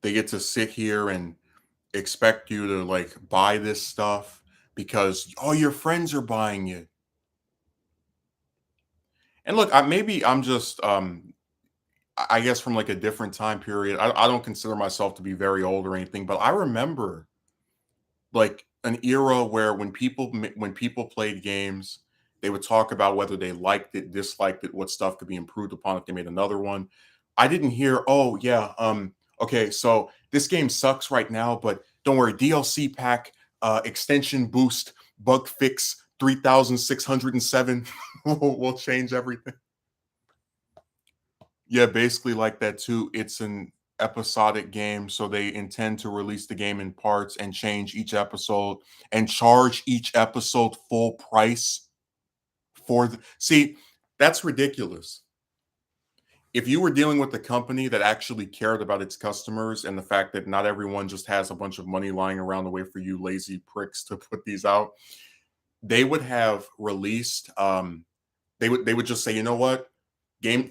They get to sit here and expect you to like buy this stuff because all your friends are buying it. And look, maybe I'm just I guess from like a different time period. I don't consider myself to be very old or anything, but I remember like an era where when people played games, they would talk about whether they liked it, disliked it, what stuff could be improved upon if they made another one. I didn't hear, "Oh yeah, okay, so this game sucks right now, but don't worry, DLC pack, extension boost, bug fix 3607 will change everything." Yeah, basically like that too. It's an episodic game, so they intend to release the game in parts and change each episode and charge each episode full price for the see, that's ridiculous. If you were dealing with a company that actually cared about its customers and the fact that not everyone just has a bunch of money lying around the way for you lazy pricks to put these out, they would have released they would just say, "You know what?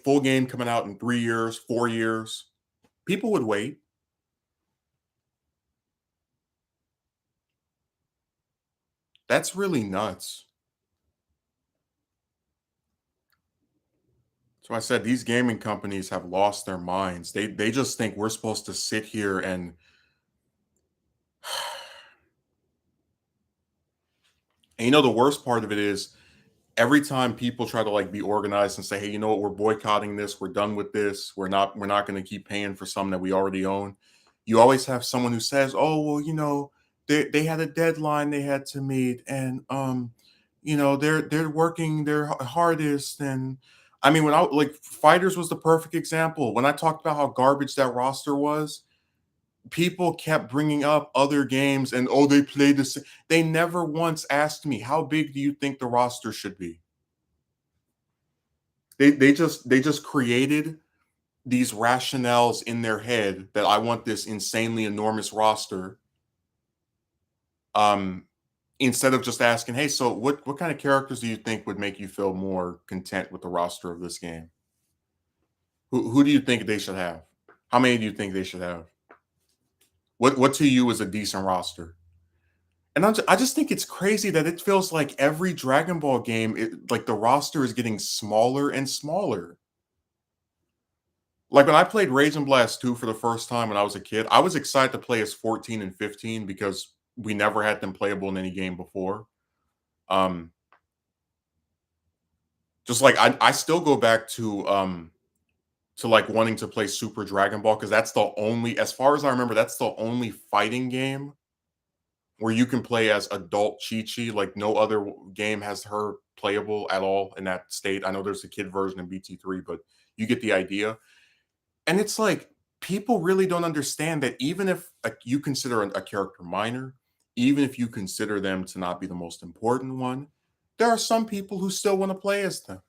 Full game coming out in 3 years, 4 years. People would wait. That's really nuts. So I said these gaming companies have lost their minds. They just think we're supposed to sit here and the worst part of it is every time people try to like be organized and say, "Hey, you know what? We're boycotting this. We're done with this. We're not going to keep paying for something that we already own." You always have someone who says, "Oh, well, they had a deadline they had to meet, and they're working their hardest." And I mean, when I like Fighters was the perfect example. When I talked about how garbage that roster was, people kept bringing up other games and oh, they played the same. They never once asked me how big do you think the roster should be. They just created these rationales in their head that I want this insanely enormous roster. Um, Instead of just asking, hey, so what kind of characters do you think would make you feel more content with the roster of this game? Who do you think they should have? How many do you think they should have? What to you is a decent roster? And I just think it's crazy that it feels like every Dragon Ball game, like the roster is getting smaller and smaller. Like when I played Rage and Blast 2 for the first time when I was a kid, I was excited to play as 14 and 15 because we never had them playable in any game before. Um, just like I still go back to like wanting to play Super Dragon Ball because that's the only, as far as I remember, that's the only fighting game where you can play as adult Chi Chi. Like no other game has her playable at all in that state. I know there's a kid version in BT3, but you get the idea. And it's like people really don't understand that even if you consider a character minor, even if you consider them to not be the most important one, there are some people who still want to play as them.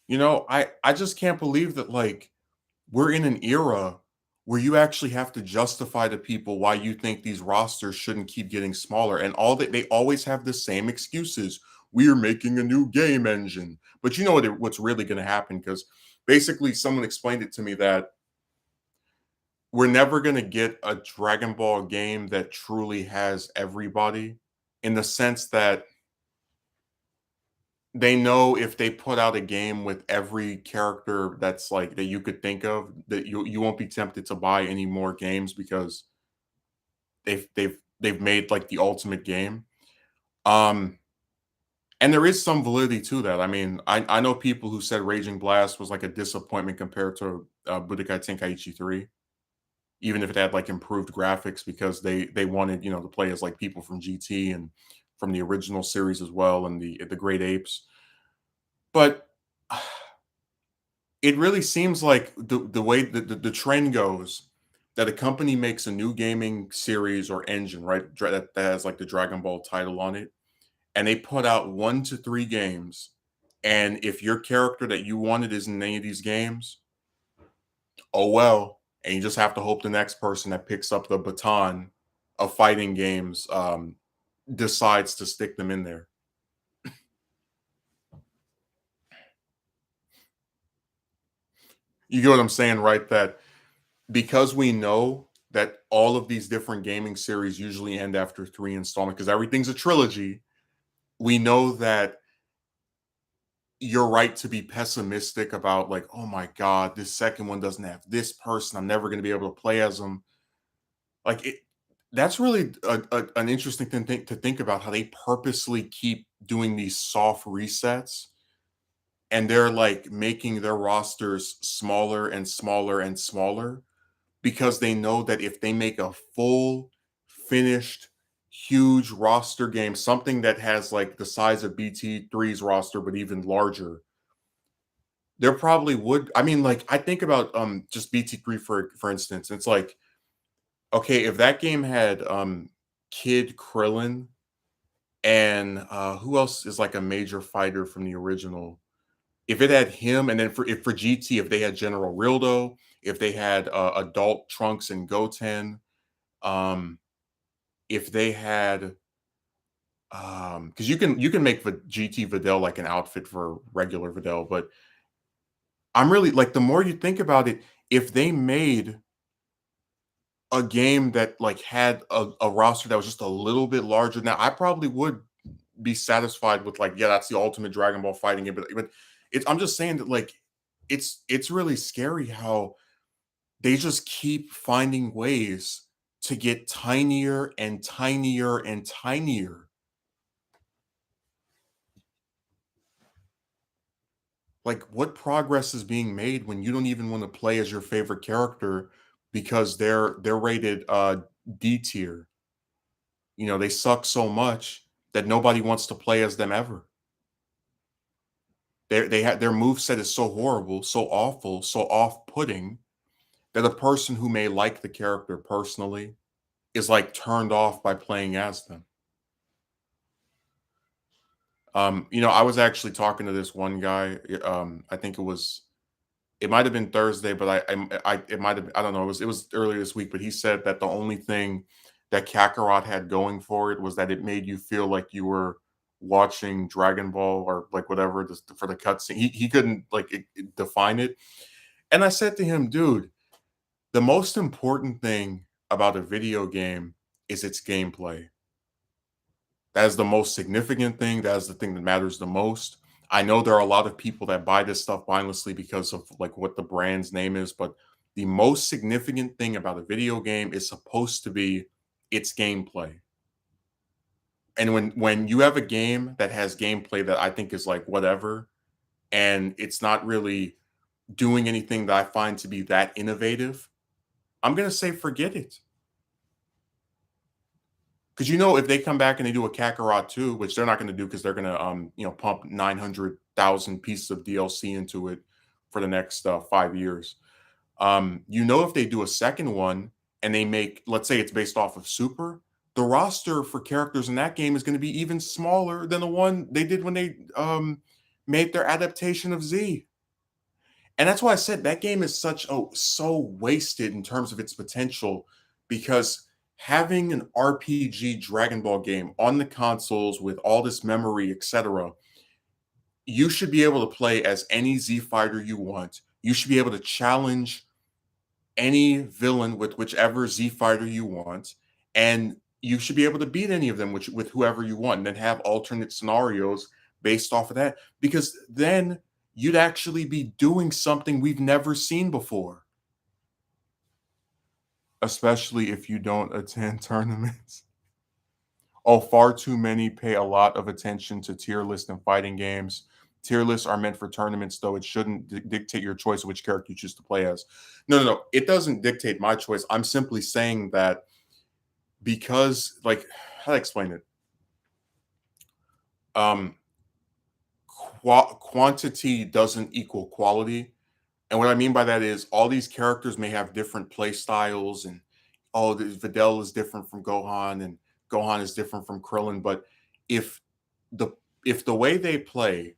I just can't believe that like we're in an era where you actually have to justify to people why you think these rosters shouldn't keep getting smaller and all that they always have the same excuses. We're making a new game engine. But you know what's really going to happen because basically someone explained it to me that we're never going to get a Dragon Ball game that truly has everybody in the sense that they know if they put out a game with every character that's like that you could think of that you won't be tempted to buy any more games because they've made like the ultimate game. Um and there is some validity to that. I mean, I know people who said Raging Blast was like a disappointment compared to Budokai Tenkaichi 3, even if it had like improved graphics because they wanted, to play as like people from GT and from the original series as well and the Great Apes. But it really seems like the way the trend goes that a company makes a new gaming series or engine, right? That has like the Dragon Ball title on it, and they put out 1 to 3 games. And if your character that you wanted is in any of these games, oh well. And you just have to hope the next person that picks up the baton of fighting games decides to stick them in there. You get what I'm saying, right? That because we know that all of these different gaming series usually end after 3 installments because everything's a trilogy, we know that you're right to be pessimistic about like, oh my god, this second one doesn't have this person. I'm never going to be able to play as them. Like it, that's really an interesting thing to think about how they purposely keep doing these soft resets and they're like making their rosters smaller and smaller and smaller because they know that if they make a full, finished, huge roster game, something that has like the size of BT3's roster, but even larger, there probably would. I mean, like I think about just BT3 for instance. It's like, okay, if that game had Kid Krillin and who else is like a major fighter from the original? If it had him, and then for GT, if they had General Rildo, if they had adult Trunks and Goten, um, if they had because you can make GT Videl like an outfit for regular Videl, but I'm really like, the more you think about it, if they made a game that, like, had a roster that was just a little bit larger now, I probably would be satisfied with, like, yeah, that's the ultimate Dragon Ball fighting game, but it's I'm just saying that, like, it's really scary how they just keep finding ways to get tinier and tinier and tinier. Like, what progress is being made when you don't even wanna play as your favorite character because they're rated, D tier? You know, they suck so much that nobody wants to play as them ever. They have their move set is so horrible, so awful, so off-putting that a person who may like the character personally is, like, turned off by playing as them. I was actually talking to this one guy, I think it might have been Thursday, but it might have I don't know, it was earlier this week, but he said that the only thing that Kakarot had going for it was that it made you feel like you were watching Dragon Ball or like whatever just for the cutscene. He couldn't like define it. And I said to him, dude, the most important thing about a video game is its gameplay. That is the most significant thing. That is the thing that matters the most. I know there are a lot of people that buy this stuff mindlessly because of like what the brand's name is, but the most significant thing about a video game is supposed to be its gameplay. And when you have a game that has gameplay that I think is like whatever, and it's not really doing anything that I find to be that innovative, I'm gonna say forget it. Because if they come back and they do a Kakarot 2, which they're not going to do because they're going to pump 900,000 pieces of DLC into it for the next 5 years. If they do a second one and they make, let's say it's based off of Super, the roster for characters in that game is going to be even smaller than the one they did when they made their adaptation of Z. And that's why I said that game is so wasted in terms of its potential because having an RPG Dragon Ball game on the consoles with all this memory, etc., you should be able to play as any Z fighter you want. You should be able to challenge any villain with whichever Z fighter you want, and you should be able to beat any of them with whoever you want, and then have alternate scenarios based off of that. Because then you'd actually be doing something we've never seen before, especially if you don't attend tournaments. Oh, far too many pay a lot of attention to tier lists in fighting games. Tier lists are meant for tournaments, though it shouldn't dictate your choice of which character you choose to play as. No, no, no. It doesn't dictate my choice. I'm simply saying that because, like, how do I explain it? Um, quantity doesn't equal quality. And what I mean by that is all these characters may have different play styles, and Videl is different from Gohan, and Gohan is different from Krillin. But if the if the way they play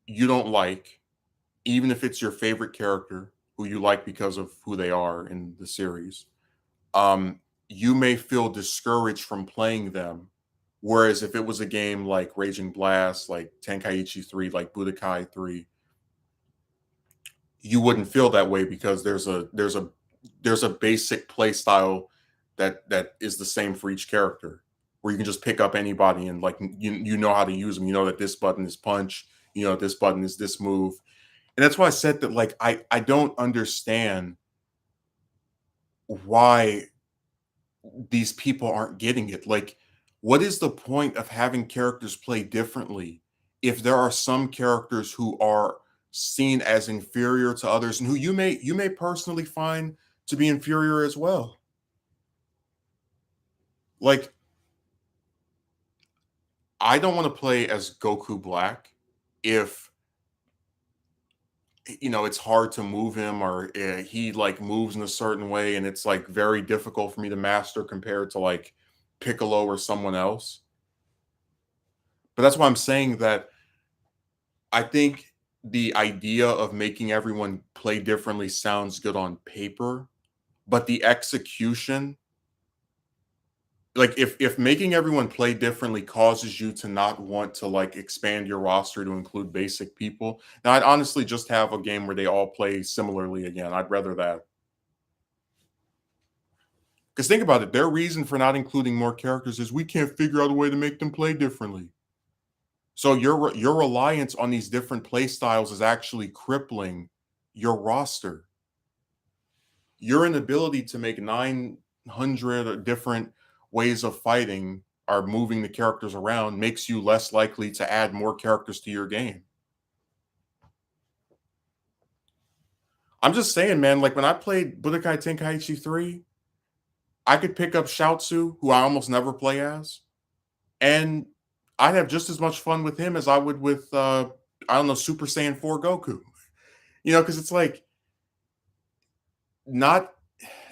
you don't like, even if it's your favorite character who you like because of who they are in the series, you may feel discouraged from playing them. Whereas if it was a game like Raging Blast, like Tenkaichi 3, like Budokai 3, you wouldn't feel that way because there's a basic play style that is the same for each character, where you can just pick up anybody and like you know how to use them. You know that this button is punch. You know this button is this move, and that's why I said that. Like I don't understand why these people aren't getting it. Like, what is the point of having characters play differently if there are some characters who are seen as inferior to others and who you may personally find to be inferior as well? Like, I don't want to play as Goku Black if it's hard to move him or he like moves in a certain way and it's like very difficult for me to master compared to like Piccolo or someone else. But that's why I'm saying that I think the idea of making everyone play differently sounds good on paper, but the execution Like, if making everyone play differently causes you to not want to, like, expand your roster to include basic people, now I'd honestly just have a game where they all play similarly again. I'd rather that. Because think about it, their reason for not including more characters is we can't figure out a way to make them play differently. So your reliance on these different play styles is actually crippling your roster. Your inability to make 900 different ways of fighting or moving the characters around makes you less likely to add more characters to your game. I'm just saying, man, like when I played Budokai Tenkaichi 3, I could pick up Shiatsu, who I almost never play as, and I'd have just as much fun with him as I would with I don't know, Super Saiyan 4 Goku. Because it's like not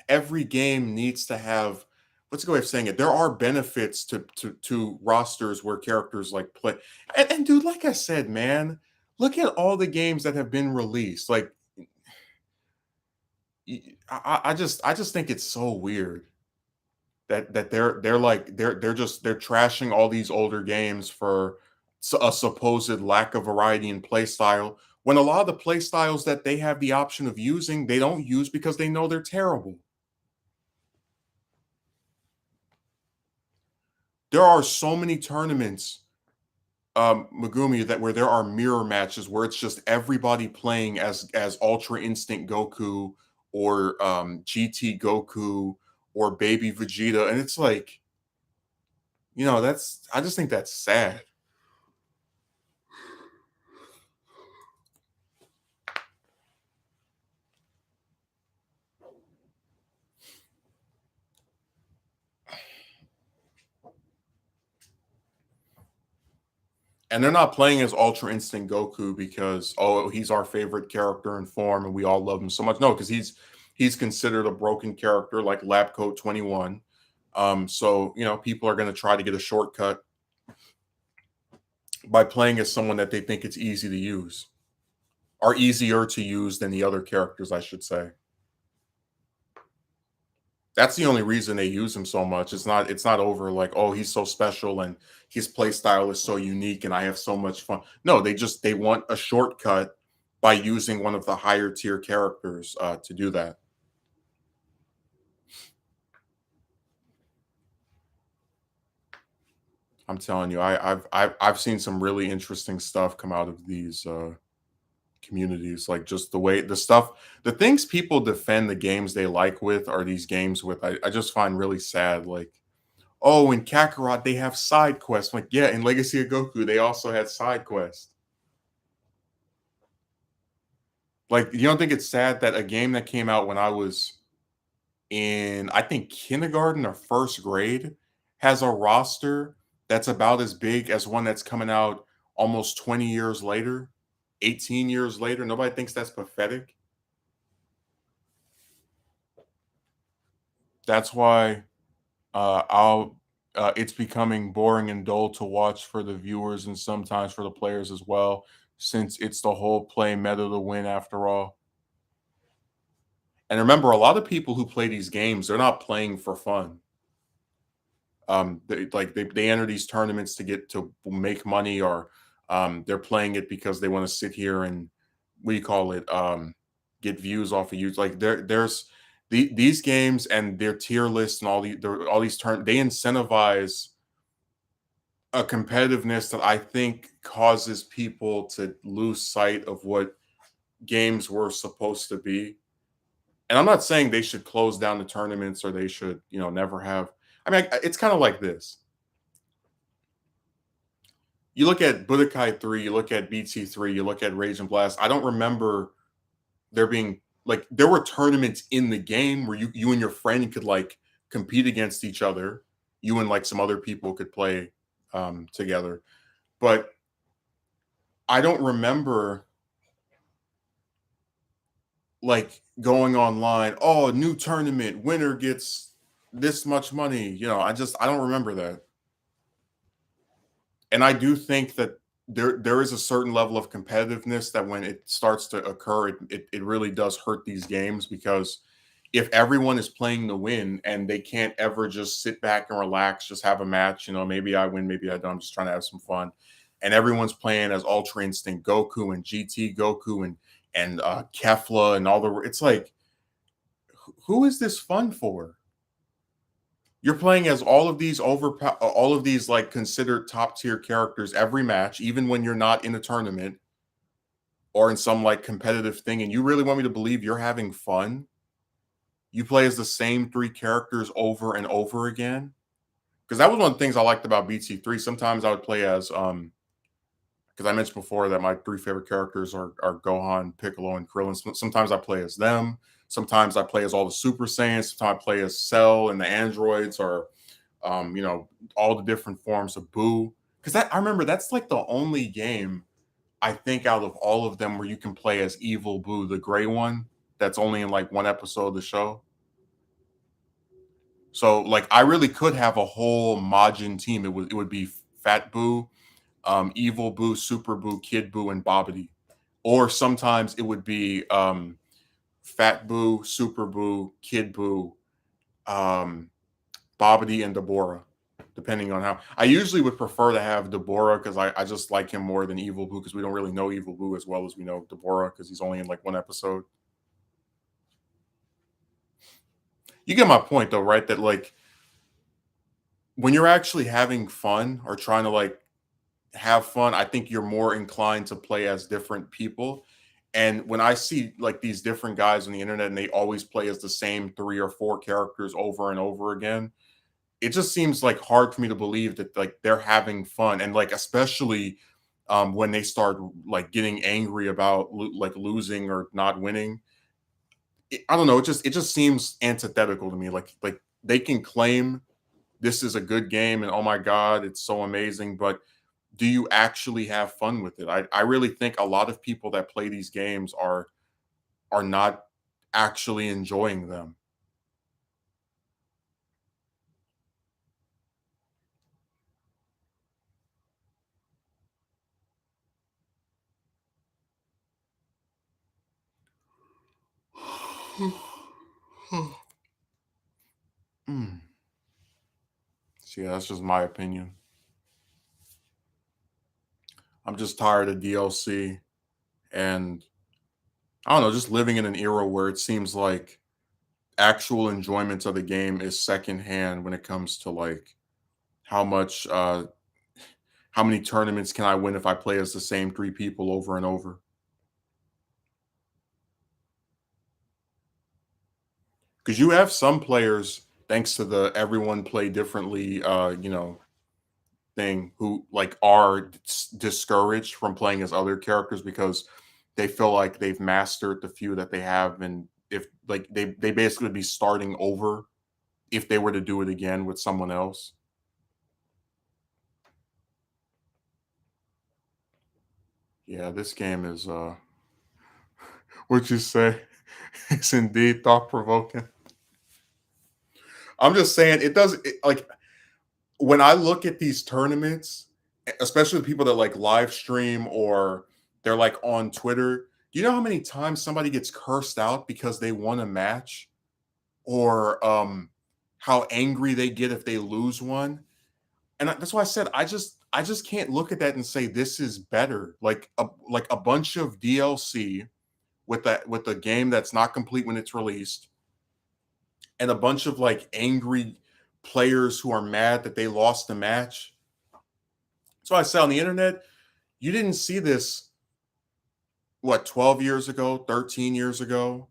every game needs to have, what's a good way of saying it? There are benefits to rosters where characters like play. And dude, like I said, man, look at all the games that have been released. Like I just think it's so weird that they're trashing all these older games for a supposed lack of variety in play style, when a lot of the play styles that they have the option of using they don't use because they know they're terrible. There are so many tournaments, Megumi, that where there are mirror matches where it's just everybody playing as Ultra Instinct Goku or GT Goku or Baby Vegeta, and it's like, that's I just think that's sad. And they're not playing as Ultra Instinct Goku because, oh, he's our favorite character in form and we all love him so much. No, because he's considered a broken character like Lab Coat 21. So people are going to try to get a shortcut by playing as someone that they think it's easy to use, or easier to use than the other characters, I should say. That's the only reason they use him so much. It's not over like, oh, he's so special and his play style is so unique and I have so much fun. No, they want a shortcut by using one of the higher tier characters to do that. I'm telling you, I've seen some really interesting stuff come out of these communities. Like just the way the things people defend the games they like with are these games with. I just find really sad. Like, oh, in Kakarot they have side quests. Like, yeah, in Legacy of Goku they also had side quests. Like, you don't think it's sad that a game that came out when I was in, I think, kindergarten or first grade has a roster that's about as big as one that's coming out almost 20 years later, 18 years later? Nobody thinks that's pathetic. That's why I'll it's becoming boring and dull to watch for the viewers and sometimes for the players as well, since it's the whole play meta to win after all. And remember, a lot of people who play these games, they're not playing for fun. They enter these tournaments to get to make money, or they're playing it because they want to sit here and, what do you call it, get views off of you. Like these games and their tier lists and all these they incentivize a competitiveness that I think causes people to lose sight of what games were supposed to be. And I'm not saying they should close down the tournaments or they should, never have. I mean, it's kind of like this. You look at Budokai 3, you look at BT3, you look at Rage and Blast. I don't remember there being, like, there were tournaments in the game where you and your friend could like compete against each other. You and like some other people could play together. But I don't remember like going online, oh, new tournament, winner gets this much money. I don't remember that. And I do think that there is a certain level of competitiveness that when it starts to occur, it really does hurt these games because if everyone is playing to win and they can't ever just sit back and relax, just have a match, maybe I win, maybe I don't. I'm just trying to have some fun. And everyone's playing as Ultra Instinct Goku and GT Goku and Kefla and all the it's like, who is this fun for? You're playing as all of these like considered top tier characters every match, even when you're not in a tournament or in some like competitive thing, and you really want me to believe you're having fun? You play as the same three characters over and over again? Because that was one of the things I liked about BT3. Sometimes I would play as because I mentioned before that my three favorite characters are Gohan, Piccolo, and Krillin. Sometimes I play as them. Sometimes I play as all the Super Saiyans. Sometimes I play as Cell and the androids, or all the different forms of Boo. Because I remember that's like the only game I think out of all of them where you can play as Evil Boo, the gray one. That's only in like one episode of the show. So like I really could have a whole Majin team. It would be Fat Boo, Evil Boo, Super Boo, Kid Boo, and Bobbity. Or sometimes it would be Fat Boo, Super Boo, Kid Boo, um, Bobbity, and Deborah, depending on how. I usually would prefer to have Deborah because I just like him more than Evil Boo because we don't really know Evil Boo as well as we know Deborah because he's only in like one episode. You get my point though, right? That like when you're actually having fun or trying to like have fun, I think you're more inclined to play as different people. And when I see like these different guys on the internet and they always play as the same three or four characters over and over again, it just seems like hard for me to believe that like they're having fun. And like especially when they start like getting angry about like losing or not winning. I don't know. It just seems antithetical to me. Like they can claim this is a good game and oh my god, it's so amazing, but do you actually have fun with it? I really think a lot of people that play these games are not actually enjoying them. Mm. So yeah, that's just my opinion. I'm just tired of DLC and I don't know, just living in an era where it seems like actual enjoyment of the game is secondhand when it comes to like how much how many tournaments can I win if I play as the same three people over and over? Because you have some players, thanks to the everyone play differently, thing, who like are discouraged from playing as other characters because they feel like they've mastered the few that they have, and if like they basically be starting over if they were to do it again with someone else. Yeah, this game is what you say. It's indeed thought provoking. I'm just saying it does like when I look at these tournaments, especially the people that like live stream or they're like on Twitter, do you know how many times somebody gets cursed out because they won a match? Or how angry they get if they lose one? And that's why I said I just can't look at that and say this is better. Like a bunch of DLC with a game that's not complete when it's released, and a bunch of like angry players who are mad that they lost the match. So I said on the internet, you didn't see this what 12 years ago, 13 years ago.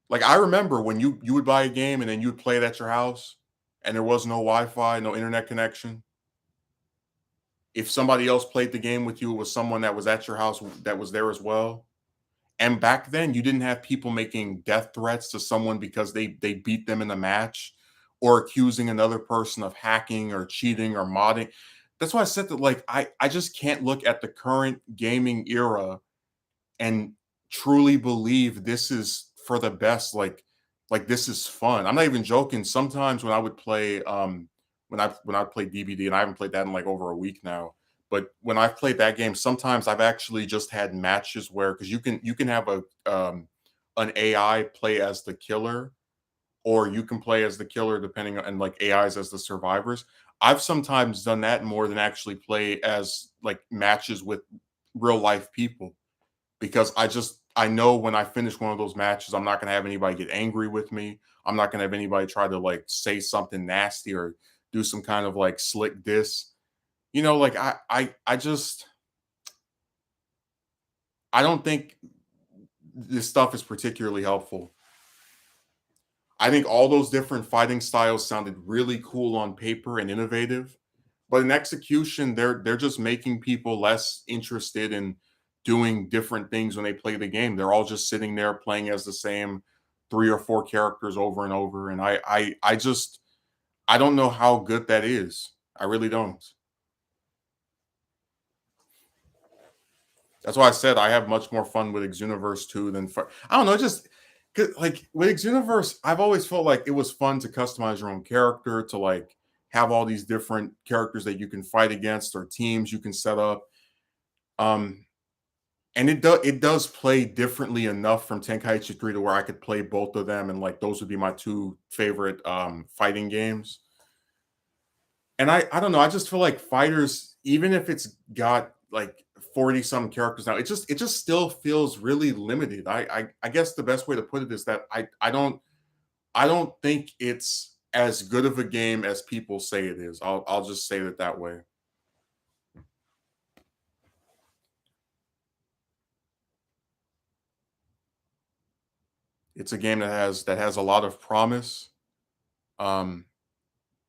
Like I remember when you would buy a game and then you'd play it at your house and there was no Wi-Fi, no internet connection. If somebody else played the game with you, it was someone that was at your house that was there as well. And back then, you didn't have people making death threats to someone because they beat them in a match or accusing another person of hacking or cheating or modding. That's why I said that like I just can't look at the current gaming era and truly believe this is for the best. Like this is fun. I'm not even joking. Sometimes when I would play when I played DBD, and I haven't played that in like over a week now. But when I've played that game, sometimes I've actually just had matches where because you can have an AI play as the killer, or you can play as the killer depending on and like AIs as the survivors. I've sometimes done that more than actually play as like matches with real life people because I know when I finish one of those matches, I'm not gonna have anybody get angry with me. I'm not gonna have anybody try to like say something nasty or do some kind of like slick diss. Like I don't think this stuff is particularly helpful. I think all those different fighting styles sounded really cool on paper and innovative, but in execution, they're just making people less interested in doing different things when they play the game. They're all just sitting there playing as the same three or four characters over and over, and I don't know how good that is. I really don't. That's why I said I have much more fun with Xuniverse 2 than I don't know, just 'cause, like with Xuniverse, I've always felt like it was fun to customize your own character, to like have all these different characters that you can fight against or teams you can set up. Um, and it does play differently enough from Tenkaichi 3 to where I could play both of them, and like those would be my two favorite fighting games. And I don't know, I just feel like fighters, even if it's got like 40 some characters now, it just still feels really limited. I guess the best way to put it is that I don't think it's as good of a game as people say it is. I'll just say it that way. It's a game that has a lot of promise. Um,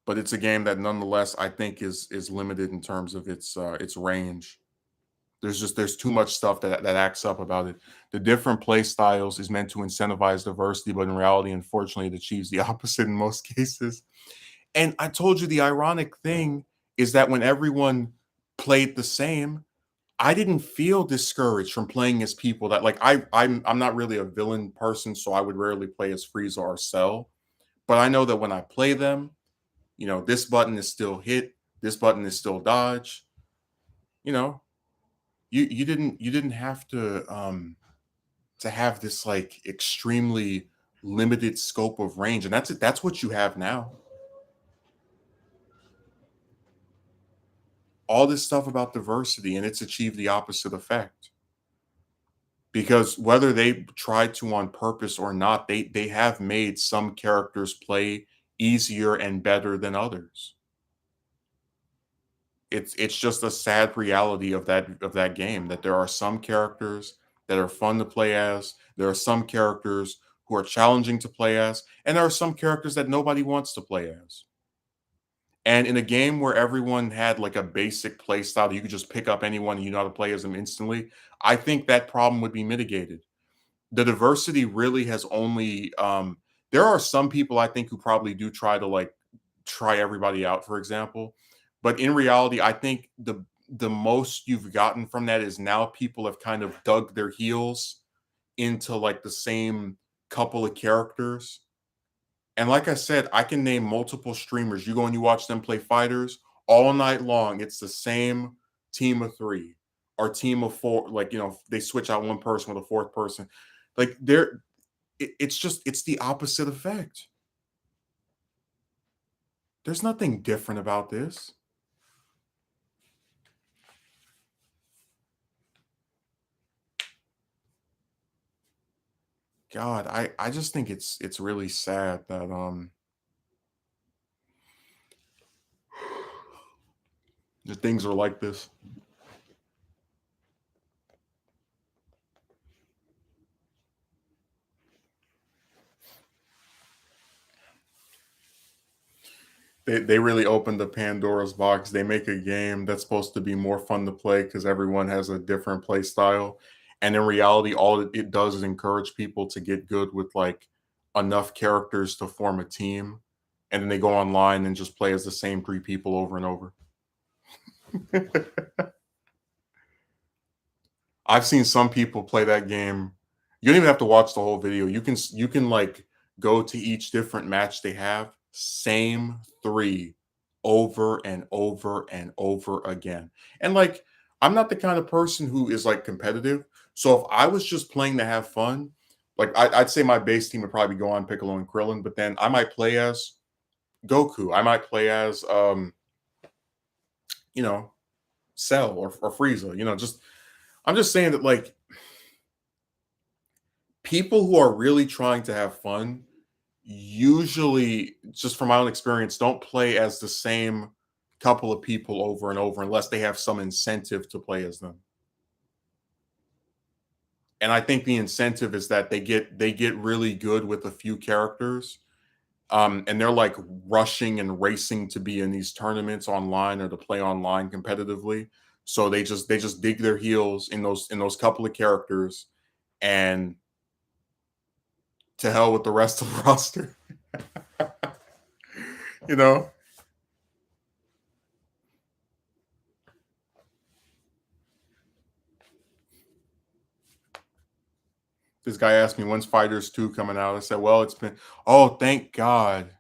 but it's a game that nonetheless I think is limited in terms of its range. There's too much stuff that acts up about it. The different play styles is meant to incentivize diversity, but in reality, unfortunately, it achieves the opposite in most cases. And I told you the ironic thing is that when everyone played the same, I didn't feel discouraged from playing as people that like I'm not really a villain person, so I would rarely play as Frieza or Cell. But I know that when I play them, this button is still hit, this button is still dodge. You know, you didn't have to have this like extremely limited scope of range, and that's what you have now. All this stuff about diversity, and it's achieved the opposite effect because whether they tried to on purpose or not, they have made some characters play easier and better than others. It's just a sad reality of that game that there are some characters that are fun to play as, there are some characters who are challenging to play as, and there are some characters that nobody wants to play as. And in a game where everyone had like a basic play style that you could just pick up anyone and you know how to play as them instantly, I think that problem would be mitigated. The diversity really has only there are some people I think who probably do try to like try everybody out, for example. But in reality, I think the most you've gotten from that is now people have kind of dug their heels into like the same couple of characters. And like I said, I can name multiple streamers. You go and you watch them play fighters all night long. It's the same team of three or team of four. Like, they switch out one person with a fourth person. Like it's the opposite effect. There's nothing different about this. God, I just think it's really sad that the things are like this. They really opened the Pandora's box. They make a game that's supposed to be more fun to play because everyone has a different play style. And in reality, all it does is encourage people to get good with like enough characters to form a team. And then they go online and just play as the same three people over and over. I've seen some people play that game. You don't even have to watch the whole video. You can like go to each different match they have, same 3 over and over and over again. And like I'm not the kind of person who is like competitive. So if I was just playing to have fun, Like I'd say my base team would probably go on Piccolo and Krillin, but then I might play as Goku. I might play as you know, Cell or Frieza. Just I'm just saying that like people who are really trying to have fun usually, just from my own experience, don't play as the same couple of people over and over unless they have some incentive to play as them. And I think the incentive is that they get really good with a few characters, and they're like rushing and racing to be in these tournaments online or to play online competitively. So they just dig their heels in those couple of characters, and to hell with the rest of the roster. you know, this guy asked me when's Fighters 2 coming out. I said, well, it's been oh, thank God.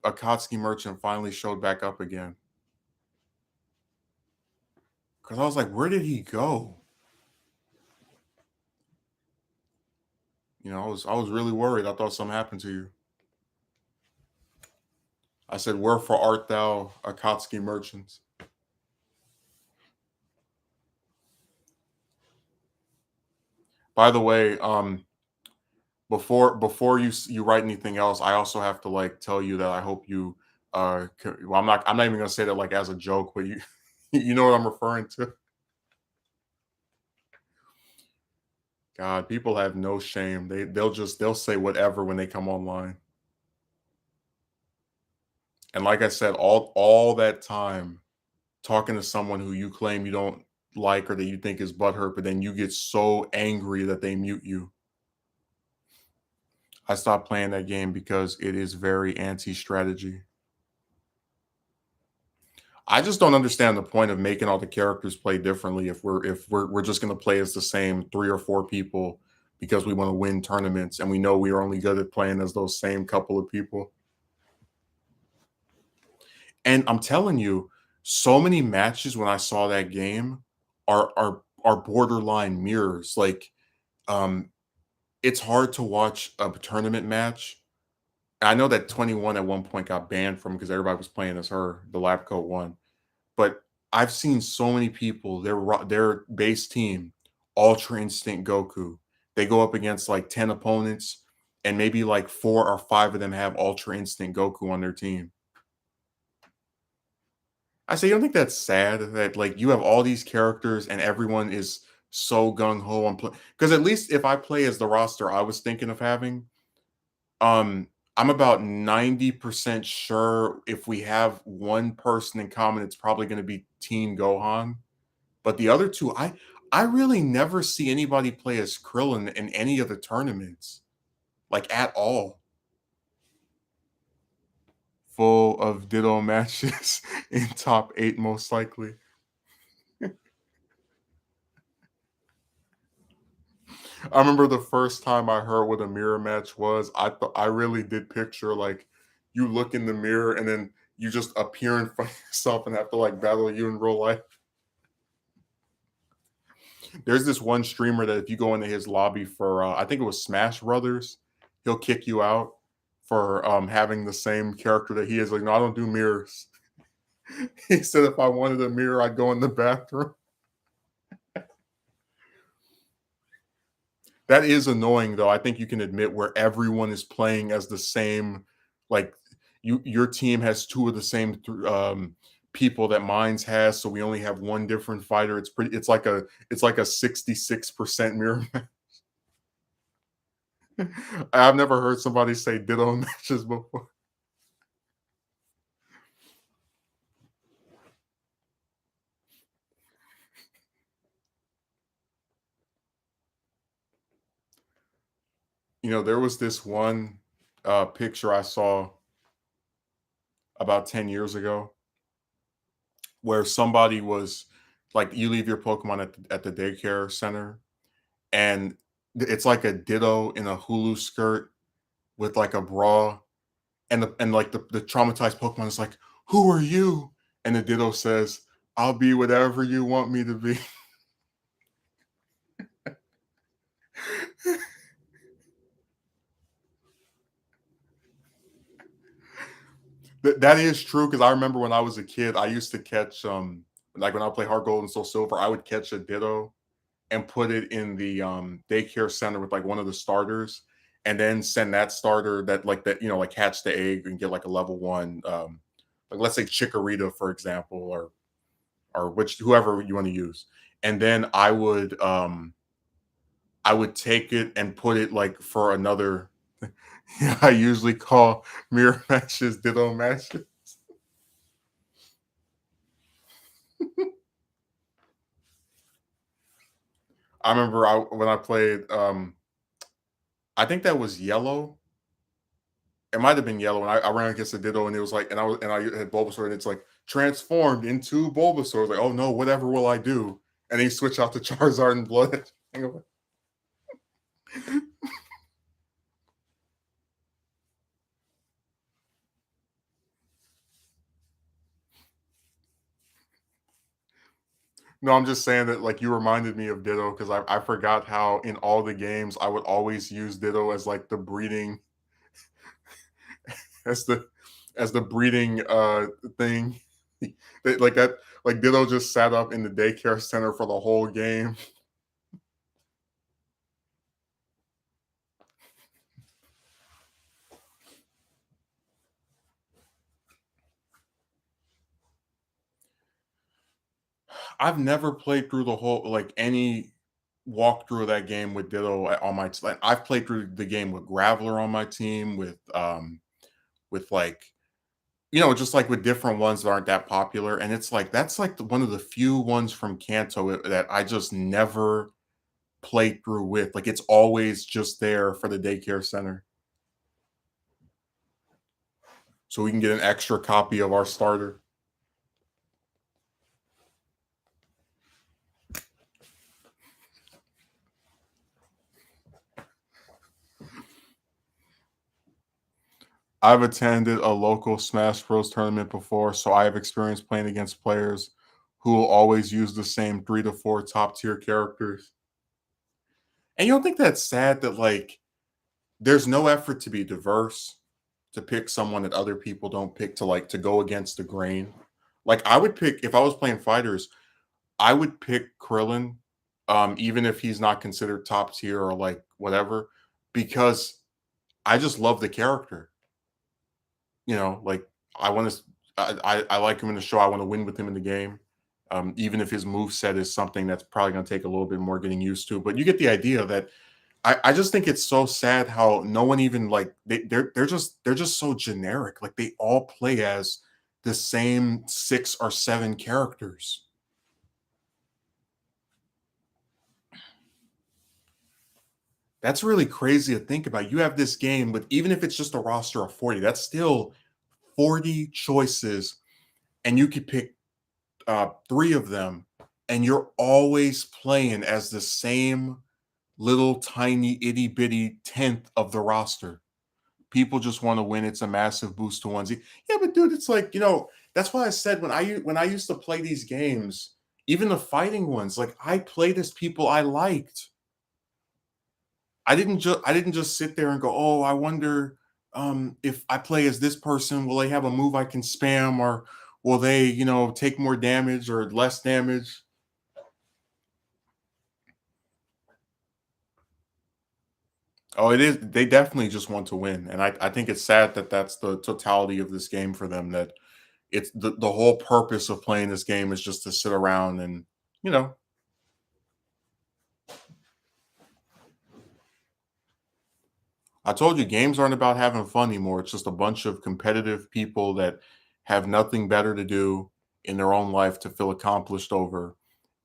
Akatsuki Merchant finally showed back up again. Because I was like, where did he go? I was really worried. I thought something happened to you. I said, wherefore art thou, Akatsuki Merchants? By the way, before you write anything else, I also have to like tell you that I hope you well, I'm not even gonna say that like as a joke, but you you know what I'm referring to. God, people have no shame. They'll say whatever when they come online. And like I said, all that time talking to someone who you claim you don't like or that you think is butthurt, but then you get so angry that they mute you. I stopped playing that game because it is very anti-strategy. I just don't understand the point of making all the characters play differently if we're just going to play as the same 3 or 4 people because we want to win tournaments and we know we are only good at playing as those same couple of people. And I'm telling you, so many matches when I saw that game are borderline mirrors. Like um it's hard to watch a tournament match. I know that 21 at one point got banned from because everybody was playing as her, the lab coat one. But I've seen so many people, their base team, Ultra Instinct Goku. They go up against like 10 opponents, and maybe like 4 or 5 of them have Ultra Instinct Goku on their team. I say, you don't think that's sad that like you have all these characters and everyone is so gung ho on play? Because at least if I play as the roster I was thinking of having, um, I'm about 90% sure if we have one person in common, it's probably going to be Teen Gohan. But the other two, I really never see anybody play as Krillin in any of the tournaments, like at all. Full of Ditto matches in top 8, most likely. I remember the first time I heard what a mirror match was. I really did picture like you look in the mirror and then you just appear in front of yourself and have to like battle you in real life. There's this one streamer that if you go into his lobby for I think it was Smash Brothers, he'll kick you out for having the same character that he is. Like, no, I don't do mirrors. He said if I wanted a mirror, I'd go in the bathroom. That is annoying though. I think you can admit where everyone is playing as the same, like your team has 2 of the same people that mine's has, so we only have one different fighter. It's like a 66% mirror. I've never heard somebody say ditto matches before. There was this one picture I saw about 10 years ago where somebody was like, you leave your Pokemon at the daycare center, and it's like a Ditto in a Hulu skirt with like a bra, and like the traumatized Pokemon is like, "Who are you?" And the Ditto says, "I'll be whatever you want me to be." That is true because I remember when I was a kid, I used to catch like when I would play Heart Gold and Soul Silver, I would catch a Ditto and put it in the daycare center with like one of the starters, and then send that starter that like hatch the egg and get like a level one like let's say Chikorita for example, or which whoever you want to use, and then I would take it and put it like for another. I usually call mirror matches Ditto matches. I remember when I played I think that was yellow. It might have been yellow, and I ran against a Ditto, and it was like, and I had Bulbasaur, and it's like transformed into Bulbasaur. I was like, oh no, whatever will I do? And then you switch out to Charizard and Blood. No, I'm just saying that like you reminded me of Ditto because I forgot how in all the games I would always use Ditto as like the breeding as the breeding thing. Like that like Ditto just sat up in the daycare center for the whole game. I've never played through the whole like any walkthrough of that game with Ditto on my like I've played through the game with Graveler on my team with like just like with different ones that aren't that popular, and it's like that's like one of the few ones from Kanto that I just never played through with. Like it's always just there for the daycare center, so we can get an extra copy of our starter. I've attended a local Smash Bros tournament before, so I have experience playing against players who will always use the same 3 to 4 top tier characters. And you don't think that's sad that like there's no effort to be diverse, to pick someone that other people don't pick to like to go against the grain. Like I would pick if I was playing fighters, I would pick Krillin, even if he's not considered top tier or like whatever, because I just love the character. Like I want to, I like him in the show. I want to win with him in the game, even if his move set is something that's probably going to take a little bit more getting used to. But you get the idea that I just think it's so sad how no one even like they're just so generic. Like they all play as the same 6 or 7 characters. That's really crazy to think about. You have this game, but even if it's just a roster of 40, that's still 40 choices, and you could pick 3 of them, and you're always playing as the same little tiny itty bitty tenth of the roster. People just want to win. It's a massive boost to onesie. Yeah, but dude, it's like that's why I said when I used to play these games, even the fighting ones, like I played as people I liked. I didn't just sit there and go, oh, I wonder if I play as this person, will they have a move I can spam, or will they take more damage or less damage? Oh, it is. They definitely just want to win, and I think it's sad that that's the totality of this game for them. That it's the whole purpose of playing this game is just to sit around and you know. I told you games aren't about having fun anymore. It's just a bunch of competitive people that have nothing better to do in their own life to feel accomplished over,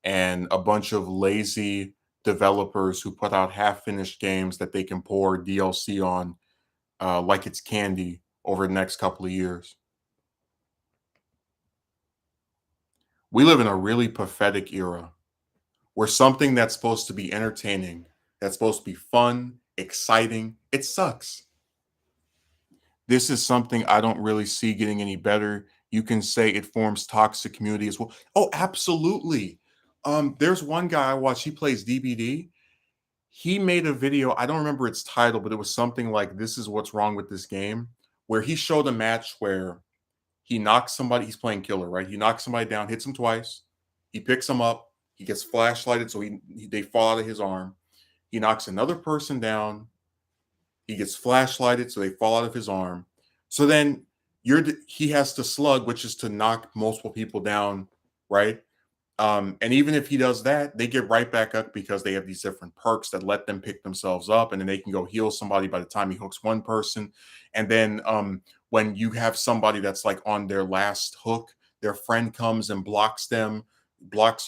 and a bunch of lazy developers who put out half-finished games that they can pour DLC on like it's candy over the next couple of years. We live in a really pathetic era where something that's supposed to be entertaining, that's supposed to be fun, exciting, it sucks. This is something I don't really see getting any better. You can say it forms toxic community as well. Oh, absolutely. There's one guy I watch, he plays DBD. He made a video, I don't remember its title, but it was something like "This is what's wrong with this game," where he showed a match where He knocks somebody. He's playing killer, right? He knocks somebody down, hits him twice. He picks him up. He gets flashlighted, so they fall out of his arm. He knocks another person down. He gets flashlighted, so they fall out of his arm. So then he has to slug, which is to knock multiple people down, right? And even if he does that, they get right back up because they have these different perks that let them pick themselves up, and then they can go heal somebody by the time he hooks one person. And then when you have somebody that's like on their last hook, their friend comes and blocks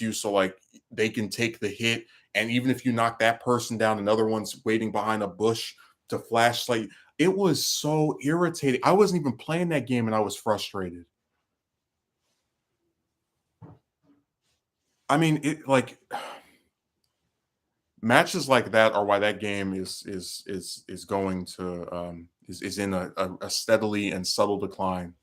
you, so like they can take the hit. And even if you knock that person down, another one's waiting behind a bush to flashlight. It was so irritating. I wasn't even playing that game, and I was frustrated. I mean, it like matches like that are why that game is going to is in a steadily and subtle decline.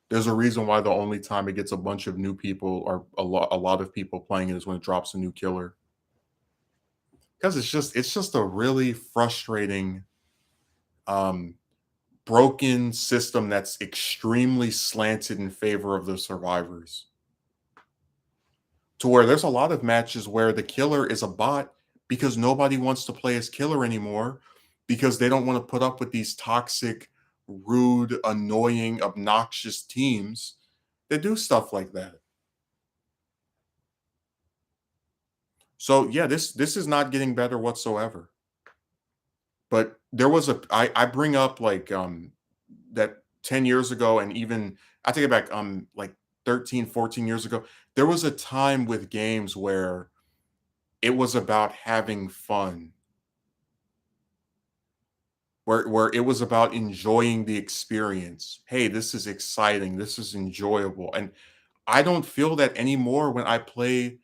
There's a reason why the only time it gets a bunch of new people or a lot of people playing it is when it drops a new killer. Because it's just a really frustrating um broken system that's extremely slanted in favor of the survivors. To where there's a lot of matches where the killer is a bot because nobody wants to play as killer anymore because they don't want to put up with these toxic, rude, annoying, obnoxious teams that do stuff like that. So yeah, this is not getting better whatsoever. But there was I bring up like that 10 years ago, and even I take it back like 13, 14 years ago, there was a time with games where it was about having fun, where it was about enjoying the experience. Hey, this is exciting, this is enjoyable. And I don't feel that anymore when I play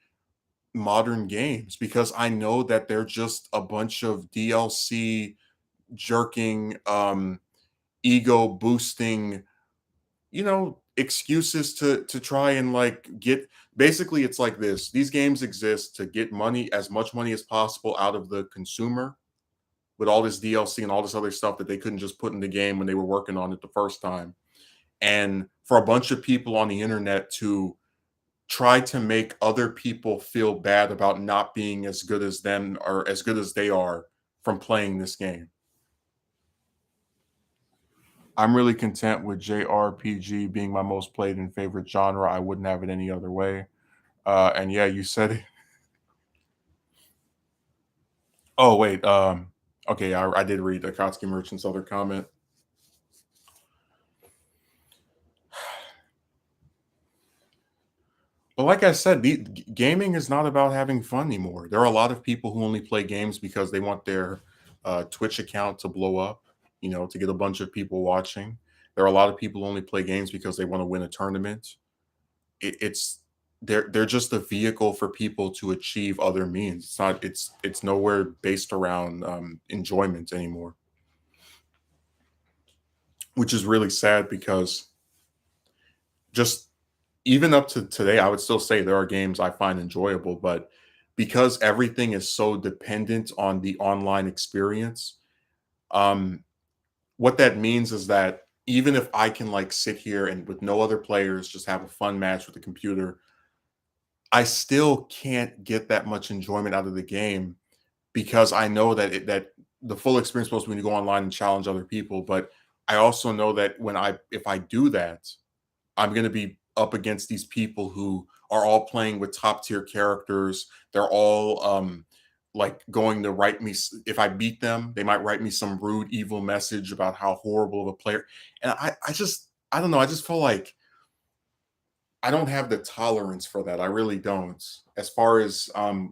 modern games because I know that they're just a bunch of DLC jerking, ego boosting, excuses to try and like get basically it's like this. These games exist to get money, as much money as possible out of the consumer with all this DLC and all this other stuff that they couldn't just put in the game when they were working on it the first time. And for a bunch of people on the internet to try to make other people feel bad about not being as good as them or as good as they are from playing this game. I'm really content with JRPG being my most played and favorite genre. I wouldn't have it any other way. And yeah, you said it. Oh wait, okay, I did read Akatsuki Merchant's other comment. But like I said, gaming is not about having fun anymore. There are a lot of people who only play games because they want their Twitch account to blow up, to get a bunch of people watching. There are a lot of people who only play games because they want to win a tournament. It's they're just a vehicle for people to achieve other means. It's nowhere based around enjoyment anymore, which is really sad because just even up to today, I would still say there are games I find enjoyable, but because everything is so dependent on the online experience, um, what that means is that even if I can like sit here and with no other players just have a fun match with the computer, I still can't get that much enjoyment out of the game because I know that the full experience is supposed to be when you go online and challenge other people, but I also know that if I do that, I'm going to be up against these people who are all playing with top tier characters. They're all like going to write me if I beat them, they might write me some rude, evil message about how horrible of a player. And I don't know. I just feel like I don't have the tolerance for that. I really don't. As far as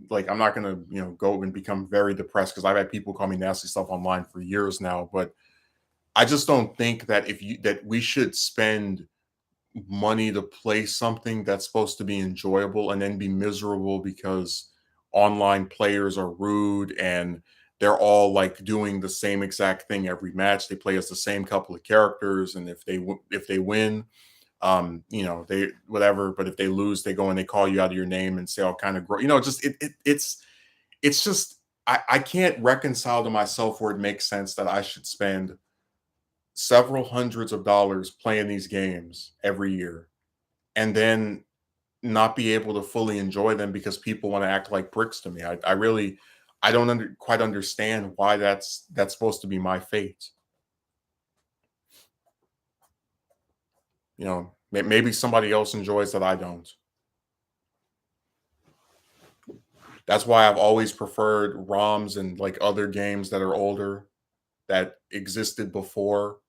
like I'm not gonna, go and become very depressed because I've had people call me nasty stuff online for years now, but I just don't think that we should spend money to play something that's supposed to be enjoyable and then be miserable because online players are rude and they're all like doing the same exact thing every match. They play as the same couple of characters, and if they win, they whatever. But if they lose, they go and they call you out of your name and say all kind of just it's just I can't reconcile to myself where it makes sense that I should spend several hundreds of dollars playing these games every year and then not be able to fully enjoy them because people want to act like pricks to me. I really I don't quite understand why that's supposed to be my fate. You know, maybe somebody else enjoys that I don't. That's why I've always preferred ROMs and like other games that are older that existed before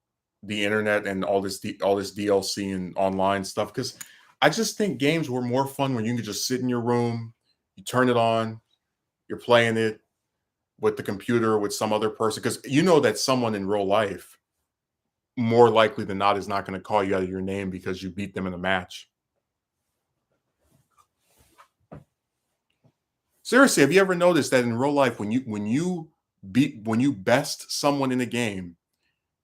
the internet and all this DLC and online stuff. Because I just think games were more fun when you could just sit in your room, you turn it on, you're playing it with the computer with some other person. Because you know that someone in real life, more likely than not, is not going to call you out of your name because you beat them in a match. Seriously, have you ever noticed that in real life, when you best someone in a game,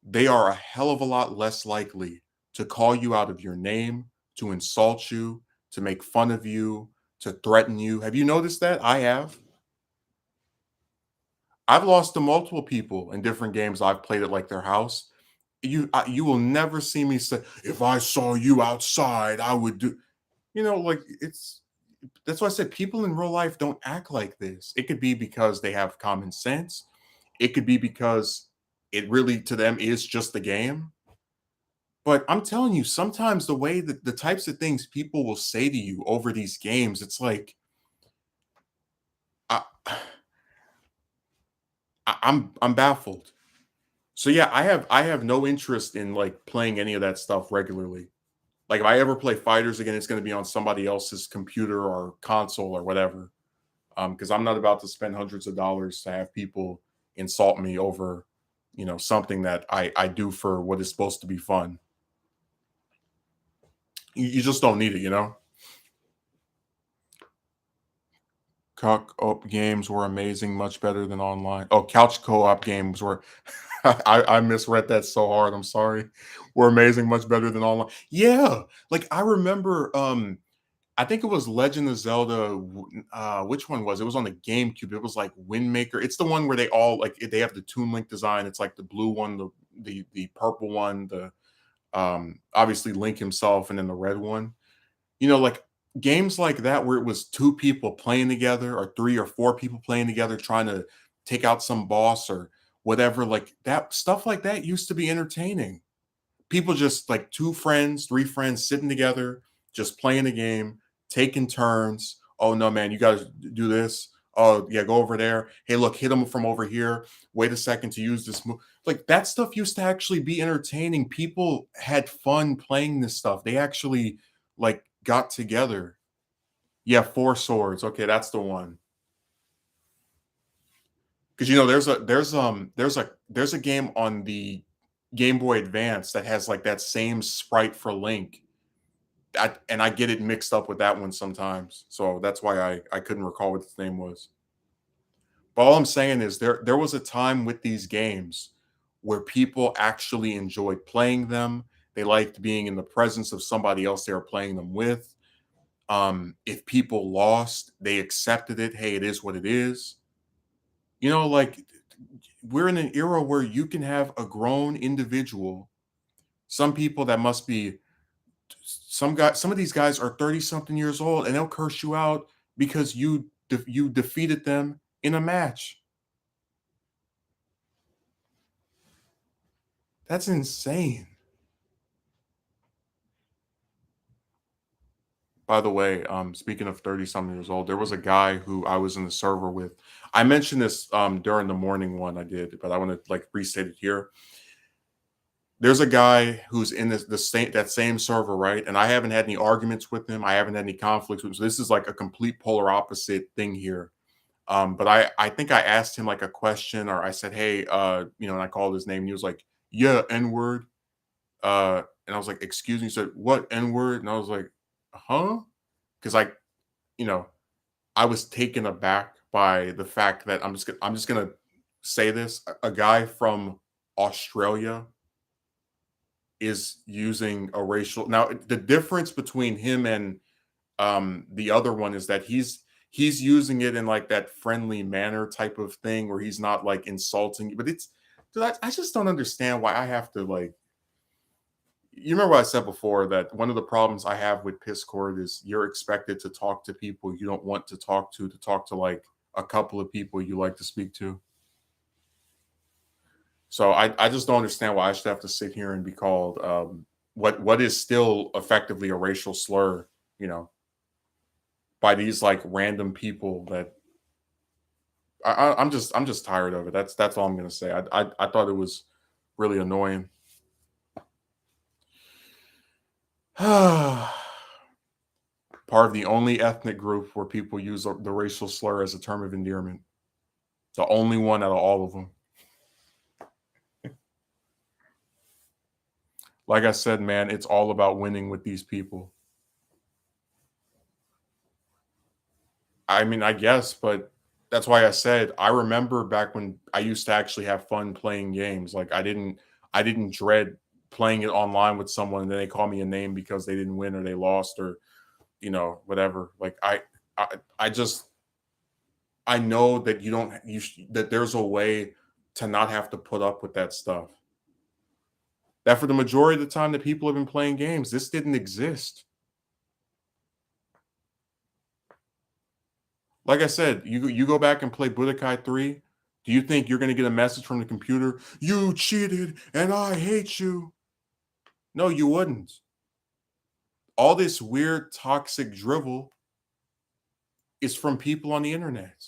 they are a hell of a lot less likely to call you out of your name, to insult you, to make fun of you, to threaten you. Have you noticed that? I have. I've lost to multiple people in different games I've played at like their house. You will never see me say, if I saw you outside, I would do. Like it's that's why I said people in real life don't act like this. It could be because they have common sense. It could be because it really to them is just the game. But I'm telling you, sometimes the way that the types of things people will say to you over these games, it's like I, I'm baffled. So yeah, I have no interest in like playing any of that stuff regularly. Like if I ever play fighters again, it's going to be on somebody else's computer or console or whatever. Because I'm not about to spend hundreds of dollars to have people insult me over, something that I do for what is supposed to be fun. You just don't need it. Co-op games were amazing, much better than online. Oh, couch co-op games were I misread that so hard. I'm sorry. Were amazing, much better than online. Yeah, like I remember I think it was Legend of Zelda. Which one was it? It was on the GameCube. It was like Wind Maker. It's the one where they all like they have the Toon Link design. It's like the blue one, the purple one, the obviously Link himself, and then the red one. Like games like that where it was two people playing together or three or four people playing together trying to take out some boss or whatever. Like that stuff like that used to be entertaining. People just like two friends, three friends sitting together, just playing a game, taking turns. Oh no, man, you gotta do this. Oh yeah, go over there. Hey, look, hit them from over here. Wait a second to use this move. Like that stuff used to actually be entertaining. People had fun playing this stuff. They actually like got together. Yeah, Four Swords. Okay, that's the one. Because there's a game on the Game Boy Advance that has like that same sprite for Link. I get it mixed up with that one sometimes. So that's why I couldn't recall what the name was. But all I'm saying is there was a time with these games where people actually enjoyed playing them. They liked being in the presence of somebody else they were playing them with. If people lost, they accepted it. Hey, it is what it is. Like we're in an era where you can have a grown individual. Some people that must be some of these guys are 30 something years old and they'll curse you out because you defeated them in a match. That's insane. By the way, speaking of 30 something years old, there was a guy who I was in the server with. I mentioned this during the morning one I did, but I want to like restate it here. There's a guy who's in the same that same server, right? And I haven't had any arguments with him. I haven't had any conflicts with him. So this is like a complete polar opposite thing here. But I think I asked him like a question, or I said, "Hey, and I called his name, and he was like, "Yeah, N word." And I was like, "Excuse me." He said, "What N word?" And I was like, "Huh?" Because you know, I was taken aback by the fact that I'm just gonna say this: a guy from Australia is using a racial. Now, the difference between him and the other one is that he's using it in like that friendly manner type of thing where he's not like insulting, but it's 'Cause I just don't understand why I have to like. You remember what I said before that one of the problems I have with Discord is you're expected to talk to people you don't want to talk to like a couple of people you like to speak to. So I just don't understand why I should have to sit here and be called what is still effectively a racial slur, you know, by these like random people that I'm just tired of it. That's all I'm gonna say. I thought it was really annoying. Part of the only ethnic group where people use the racial slur as a term of endearment. The only one out of all of them. Like I said, man, it's all about winning with these people. I mean, I guess, but that's why I said I remember back when I used to actually have fun playing games. Like I didn't dread playing it online with someone and then they call me a name because they didn't win or they lost or whatever. Like I just I know that you don't that there's a way to not have to put up with that stuff. That for the majority of the time that people have been playing games, this didn't exist. Like I said, you go back and play Budokai 3. Do you think you're going to get a message from the computer? You cheated and I hate you. No, you wouldn't. All this weird toxic drivel is from people on the internet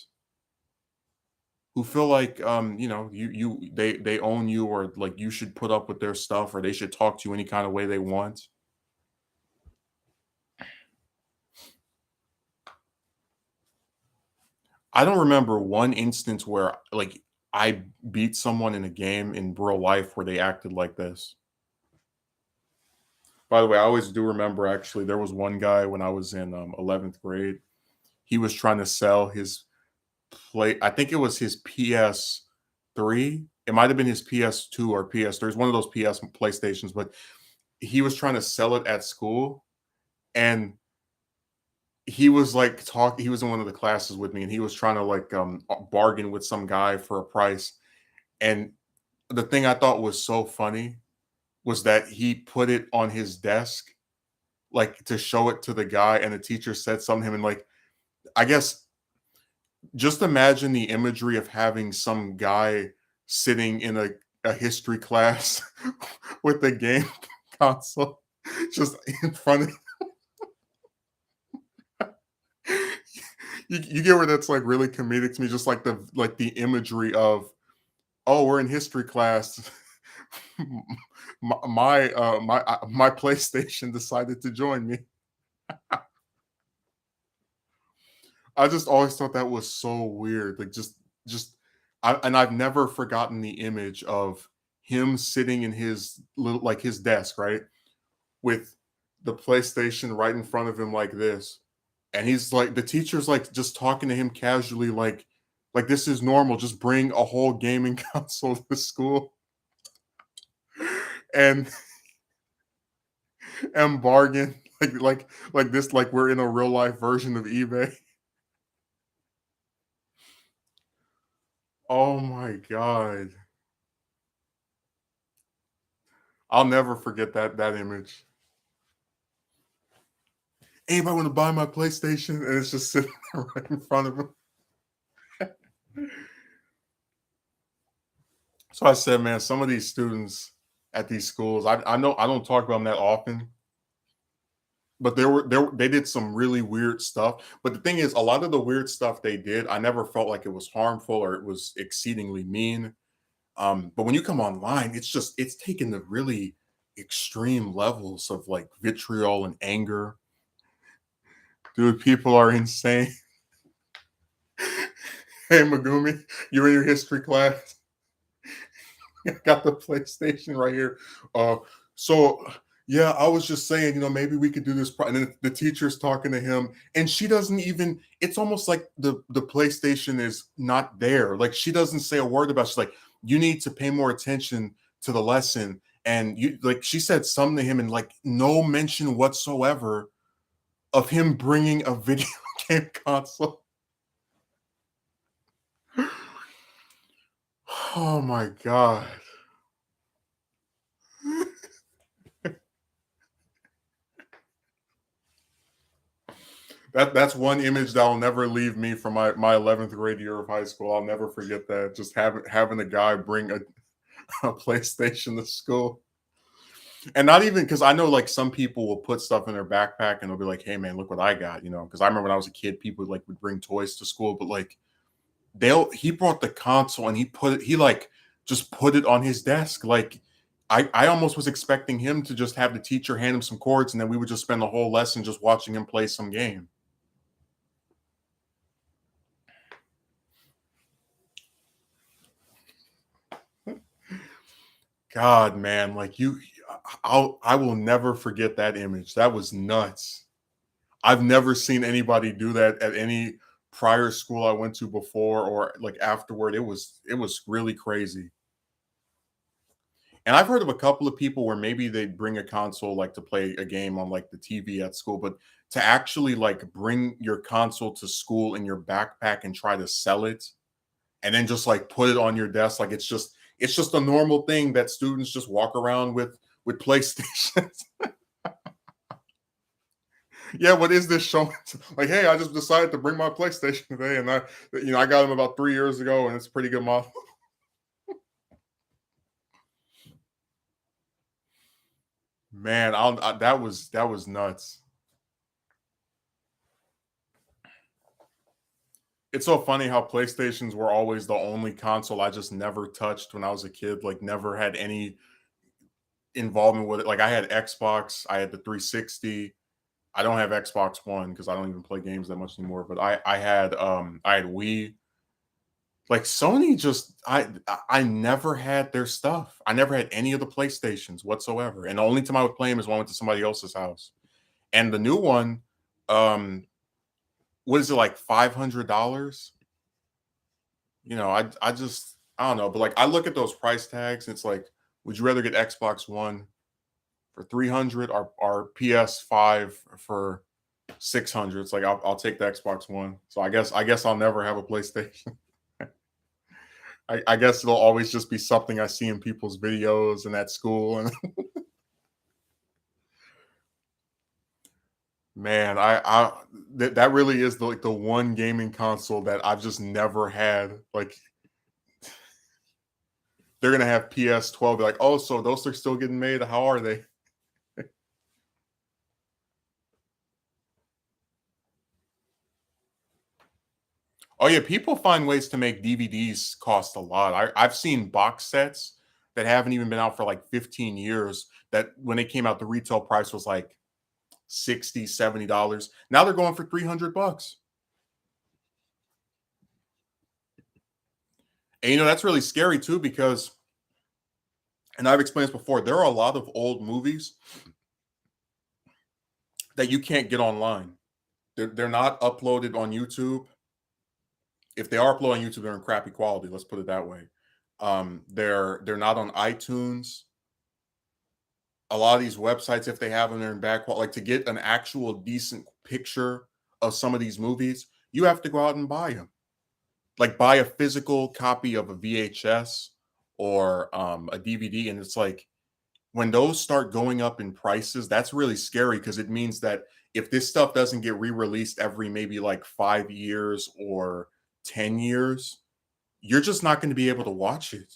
who feel like they own you or like you should put up with their stuff or they should talk to you any kind of way they want. I don't remember one instance where like I beat someone in a game in real life where they acted like this. By the way, I always do remember actually there was one guy when I was in 11th grade. He was trying to sell his play. I think it was his PS3. It might have been his PS2 or PS3. It's one of those PS PlayStations, but he was trying to sell it at school and he was like talk he was in one of the classes with me and he was trying to like bargain with some guy for a price. And the thing I thought was so funny was that he put it on his desk like to show it to the guy and the teacher said something to him and like I guess just imagine the imagery of having some guy sitting in a history class with the game console just in front of you get where that's like really comedic to me, just like the imagery of oh, we're in history class. My PlayStation decided to join me. I just always thought that was so weird. Like and I've never forgotten the image of him sitting in his little like his desk, right? With the PlayStation right in front of him like this. And he's like the teacher's like just talking to him casually like this is normal. Just bring a whole gaming console to school and and bargain like this like we're in a real life version of eBay. Oh my god. I'll never forget that image. Anybody want to buy my PlayStation? And it's just sitting there right in front of him. So I said, man, some of these students at these schools, I know I don't talk about them that often, but they did some really weird stuff. But the thing is, a lot of the weird stuff they did, I never felt like it was harmful or it was exceedingly mean. But when you come online, it's taken the really extreme levels of like vitriol and anger. Dude, people are insane. Hey Megumi, you in your history class? I got the PlayStation right here. So yeah, I was just saying, maybe we could do this. And then the teacher's talking to him, and she doesn't even. It's almost like the PlayStation is not there. Like she doesn't say a word about. It. She's like, you need to pay more attention to the lesson. And you like she said something to him, and like no mention whatsoever of him bringing a video game console. Oh my god. That's one image that will never leave me from my 11th grade year of high school. I'll never forget that. Just having a guy bring a PlayStation to school. And not even because I know like some people will put stuff in their backpack and they'll be like, "Hey man, look what I got," you know. Because I remember when I was a kid, people like would bring toys to school, but like he brought the console and he like just put it on his desk. Like I almost was expecting him to just have the teacher hand him some chords and then we would just spend the whole lesson just watching him play some game. God, man, like I will never forget that image. That was nuts. I've never seen anybody do that at any prior school I went to before or like afterward. It was really crazy. And I've heard of a couple of people where maybe they bring a console like to play a game on like the TV at school, but to actually like bring your console to school in your backpack and try to sell it and then just like put it on your desk like it's just a normal thing that students just walk around with PlayStations. Yeah, what is this showing? Like, hey, I just decided to bring my PlayStation today, and I got them about 3 years ago, and it's a pretty good model. Man, that was nuts. It's so funny how PlayStations were always the only console I just never touched when I was a kid. Like, never had any involvement with it. Like, I had Xbox, I had the 360. I don't have Xbox One because I don't even play games that much anymore. But I had Wii. Like Sony just I never had their stuff. I never had any of the PlayStations whatsoever. And the only time I would play them is when I went to somebody else's house. And the new one, um, what is it like $500? I don't know, but like I look at those price tags, and it's like, would you rather get Xbox One for 300 or PS5 for 600? It's like I'll take the Xbox One. So I guess I'll never have a PlayStation. I guess it'll always just be something I see in people's videos and at school. And man, that really is like the one gaming console that I've just never had. Like they're gonna have PS12, be like, oh, so those are still getting made. How are they? Oh yeah, people find ways to make DVDs cost a lot. I've seen box sets that haven't even been out for like 15 years. That when they came out, the retail price was like 60, $70. Now they're going for $300. And that's really scary too because, and I've explained this before, there are a lot of old movies that you can't get online. They're not uploaded on YouTube. If they are uploaded on YouTube, they're in crappy quality. Let's put it that way. They're not on iTunes. A lot of these websites, if they have them, they're in bad quality. Like to get an actual decent picture of some of these movies, you have to go out and buy them. Like buy a physical copy of a VHS or a DVD, and it's like when those start going up in prices, that's really scary because it means that if this stuff doesn't get re-released every maybe like 5 years or 10 years, you're just not going to be able to watch it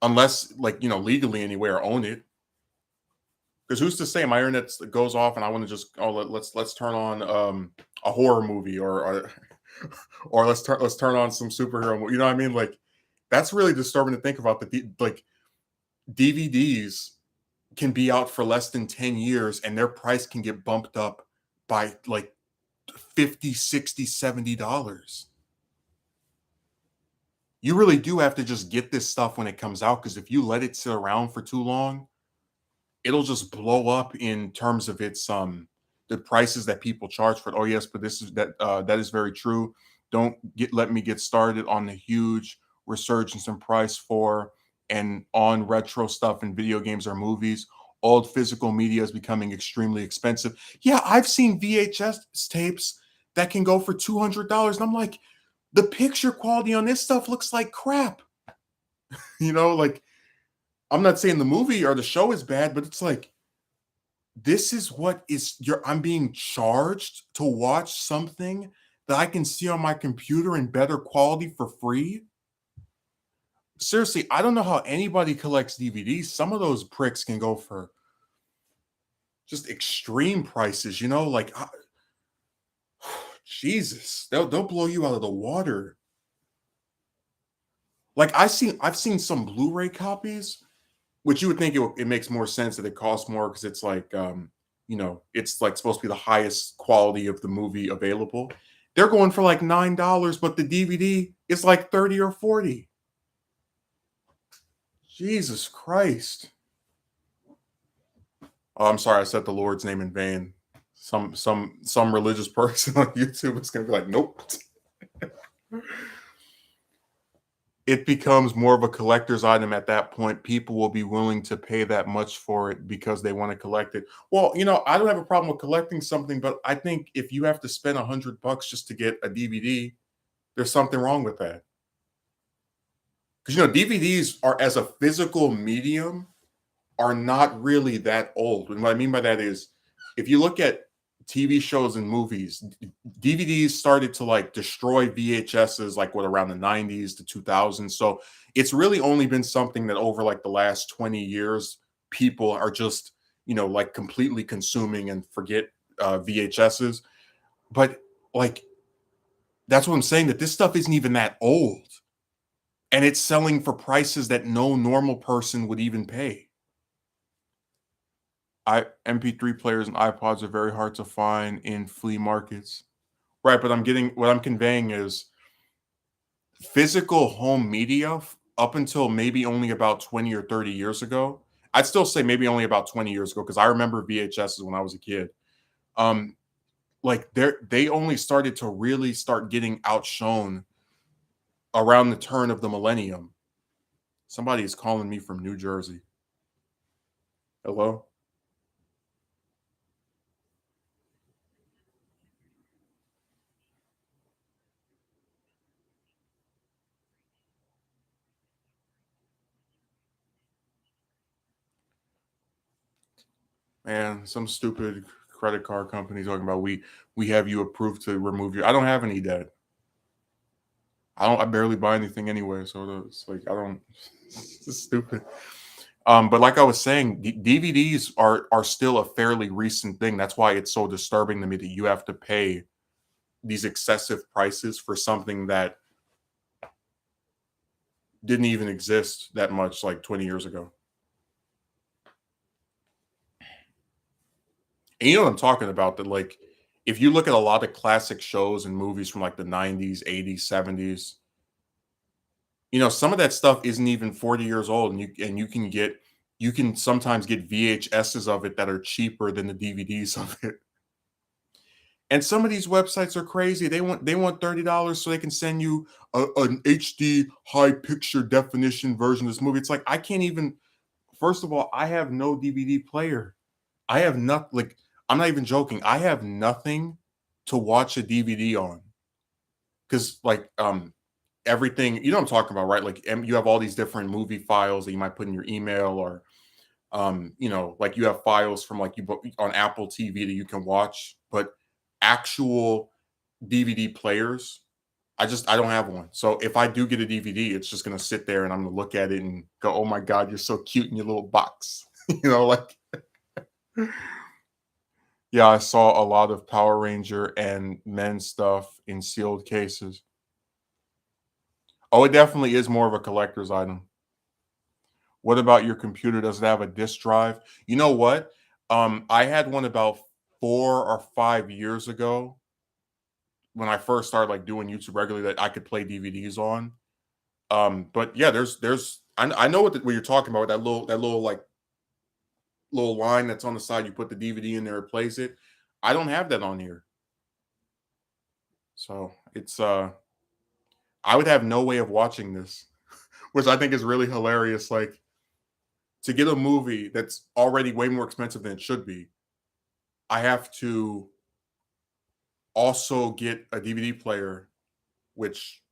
unless like legally anywhere own it. Because who's to say my internet goes off and I want to just let's turn on a horror movie or let's turn on some superhero movie. You know what I mean? Like that's really disturbing to think about that like DVDs can be out for less than 10 years and their price can get bumped up by like 50, 60, $70. You really do have to just get this stuff when it comes out because if you let it sit around for too long, it'll just blow up in terms of its the prices that people charge for it. Oh yes, but that is very true. Don't let me get started on the huge resurgence in price for and on retro stuff in video games or movies. Old physical media is becoming extremely expensive. Yeah, I've seen VHS tapes that can go for $200, and I'm like, the picture quality on this stuff looks like crap. Like I'm not saying the movie or the show is bad, but it's like this is what is you're I'm being charged to watch something that I can see on my computer in better quality for free. Seriously, I don't know how anybody collects DVDs. Some of those pricks can go for just extreme prices, like Jesus, they'll blow you out of the water. Like I've seen some Blu-ray copies, which you would think it makes more sense that it costs more because it's like it's like supposed to be the highest quality of the movie available. They're going for like $9, but the DVD is like 30 or 40. Jesus Christ. Oh, I'm sorry, I said the Lord's name in vain. Some religious person on YouTube is gonna be like, nope. It becomes more of a collector's item at that point. People will be willing to pay that much for it because they want to collect it. Well, I don't have a problem with collecting something, but I think if you have to spend $100 just to get a DVD, there's something wrong with that. Because DVDs are as a physical medium are not really that old. And what I mean by that is if you look at TV shows and movies, DVDs started to like destroy VHSs like what around the 90s to 2000s. So it's really only been something that over like the last 20 years, people are just, like completely consuming and forget VHSs. But like, that's what I'm saying, that this stuff isn't even that old. And it's selling for prices that no normal person would even pay. I MP3 players and iPods are very hard to find in flea markets. Right, but what I'm conveying is physical home media up until maybe only about 20 or 30 years ago. I'd still say maybe only about 20 years ago because I remember VHSs when I was a kid. Um, like they only started to really start getting outshone around the turn of the millennium. Somebody is calling me from New Jersey. Hello? Man, some stupid credit card company talking about we have you approved to remove your I don't have any debt. I barely buy anything anyway, so it's like I don't it's just stupid. But like I was saying, DVDs are still a fairly recent thing. That's why it's so disturbing to me that you have to pay these excessive prices for something that didn't even exist that much like 20 years ago. And you know what I'm talking about? That like if you look at a lot of classic shows and movies from like the 90s, 80s, 70s, some of that stuff isn't even 40 years old, and you can sometimes get VHSs of it that are cheaper than the DVDs of it. And some of these websites are crazy. They want $30 so they can send you an HD high picture definition version of this movie. It's like I can't even. First of all, I have no DVD player. I have not like I'm not even joking. I have nothing to watch a DVD on because everything what I'm talking about, right? Like you have all these different movie files that you might put in your email or like you have files from like on Apple TV that you can watch, but actual DVD players, I don't have one. So if I do get a DVD, it's just gonna sit there and I'm gonna look at it and go, "Oh my god, you're so cute in your little box." Like yeah, I saw a lot of Power Ranger and men's stuff in sealed cases. Oh, it definitely is more of a collector's item. What about your computer? Does it have a disk drive? You know what? I had one about 4 or 5 years ago when I first started, like, doing YouTube regularly that I could play DVDs on. But yeah, I know what you're talking about, that little, like, little line that's on the side, you put the DVD in there, it plays it. I don't have that on here. So, I would have no way of watching this, which I think is really hilarious, like, to get a movie that's already way more expensive than it should be, I have to also get a DVD player, which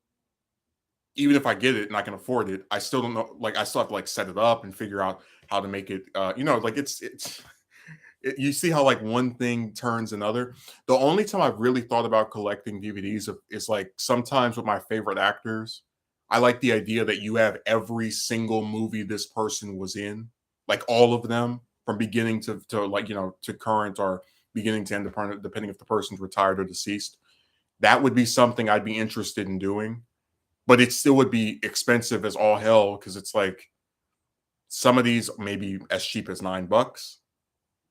even if I get it and I can afford it, I still don't know. Like I still have to like set it up and figure out how to make it. Like you see how like one thing turns another. The only time I've really thought about collecting DVDs is like sometimes with my favorite actors. I like the idea that you have every single movie this person was in, like all of them from beginning to like to current or beginning to end, depending if the person's retired or deceased. That would be something I'd be interested in doing, but it still would be expensive as all hell because it's like some of these maybe as cheap as $9.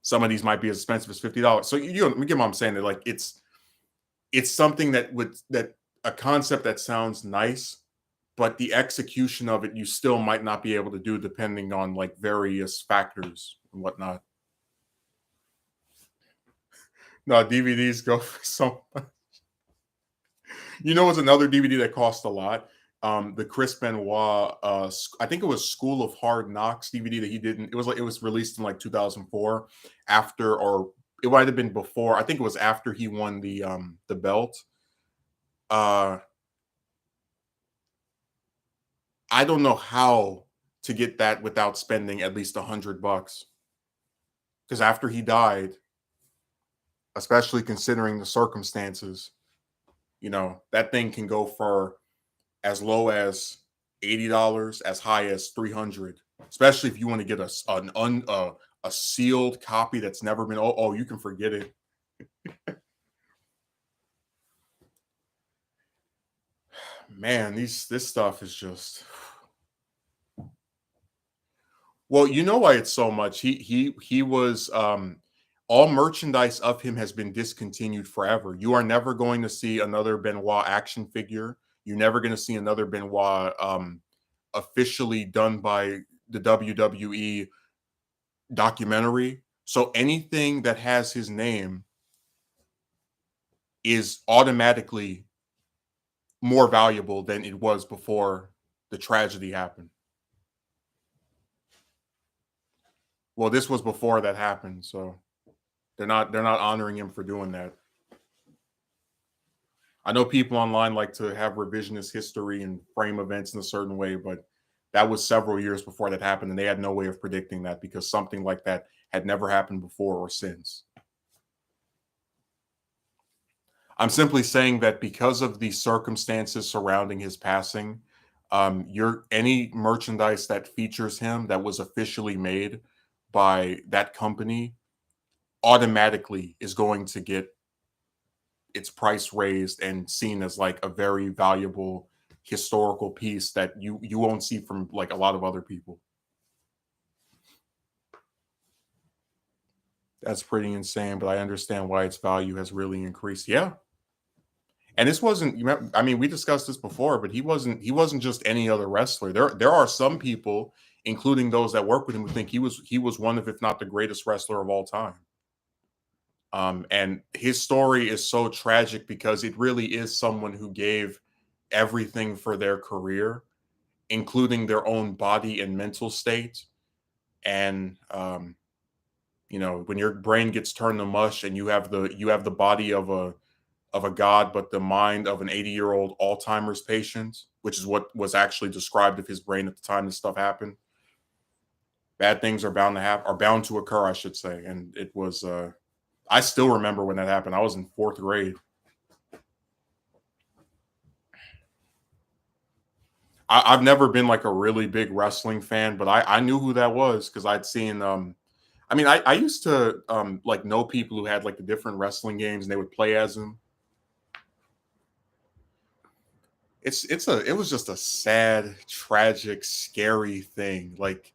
Some of these might be as expensive as $50. So you get what I'm saying. That like it's something that a concept that sounds nice, but the execution of it you still might not be able to do depending on like various factors and whatnot. No, DVDs go for so. What's another DVD that cost a lot? The Chris Benoit, I think it was School of Hard Knocks DVD that he didn't. It was like it was released in like 2004, after or it might have been before. I think it was after he won the belt. Uh, I don't know how to get that without spending at least $100 because after he died, especially considering the circumstances, that thing can go for as low as $80, as high as 300. Especially if you want to get a sealed copy that's never been. Oh, you can forget it. Man, this stuff is just. Well, you know why it's so much. He was all merchandise of him has been discontinued forever. You are never going to see another Benoit action figure. You're never going to see another Benoit officially done by the WWE documentary. So anything that has his name is automatically more valuable than it was before the tragedy happened. Well, this was before that happened, so they're not honoring him for doing that. I know people online like to have revisionist history and frame events in a certain way, but that was several years before that happened, and they had no way of predicting that because something like that had never happened before or since. I'm simply saying that because of the circumstances surrounding his passing, your any merchandise that features him that was officially made by that company automatically is going to get its price raised and seen as like a very valuable historical piece that you won't see from like a lot of other people. That's pretty insane, but I understand why its value has really increased. Yeah. And this wasn't I mean, we discussed this before, but he wasn't just any other wrestler. There are some people, including those that work with him, who think he was one of, if not the greatest wrestler of all time. And his story is so tragic because it really is someone who gave everything for their career, including their own body and mental state. And when your brain gets turned to mush and you have the body of a god, but the mind of an 80-year-old Alzheimer's patient, which is what was actually described of his brain at the time this stuff happened. Bad things are bound to occur, I should say. And it was I still remember when that happened. I was in fourth grade. I've never been like a really big wrestling fan, but I knew who that was because I'd seen I mean I used to like know people who had like the different wrestling games and they would play as them. It was just a sad, tragic, scary thing. Like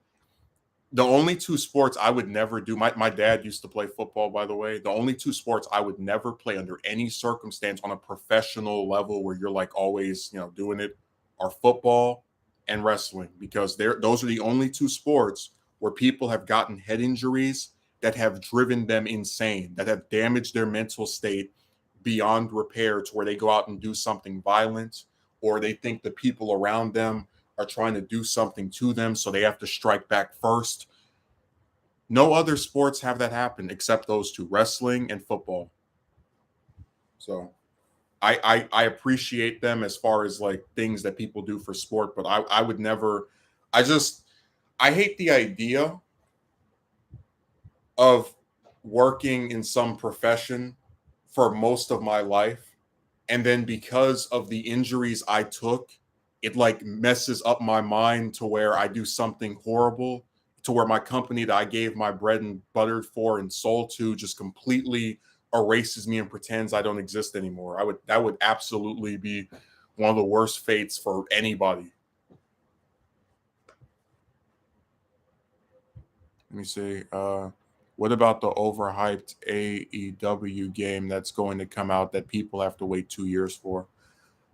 the only two sports I would never do. My dad used to play football, by the way. The only two sports I would never play under any circumstance on a professional level where you're like always, doing it are football and wrestling because those are the only two sports where people have gotten head injuries that have driven them insane, that have damaged their mental state beyond repair to where they go out and do something violent or they think the people around them are trying to do something to them, so they have to strike back first. No other sports have that happen except those two, wrestling and football. So I appreciate them as far as like things that people do for sport, but I would never. I just I hate the idea of working in some profession for most of my life, and then because of the injuries I took, it like messes up my mind to where I do something horrible, to where my company that I gave my bread and butter for and soul to just completely erases me and pretends I don't exist anymore. I would That would absolutely be one of the worst fates for anybody. Let me see. What about the overhyped AEW game that's going to come out that people have to wait 2 years for?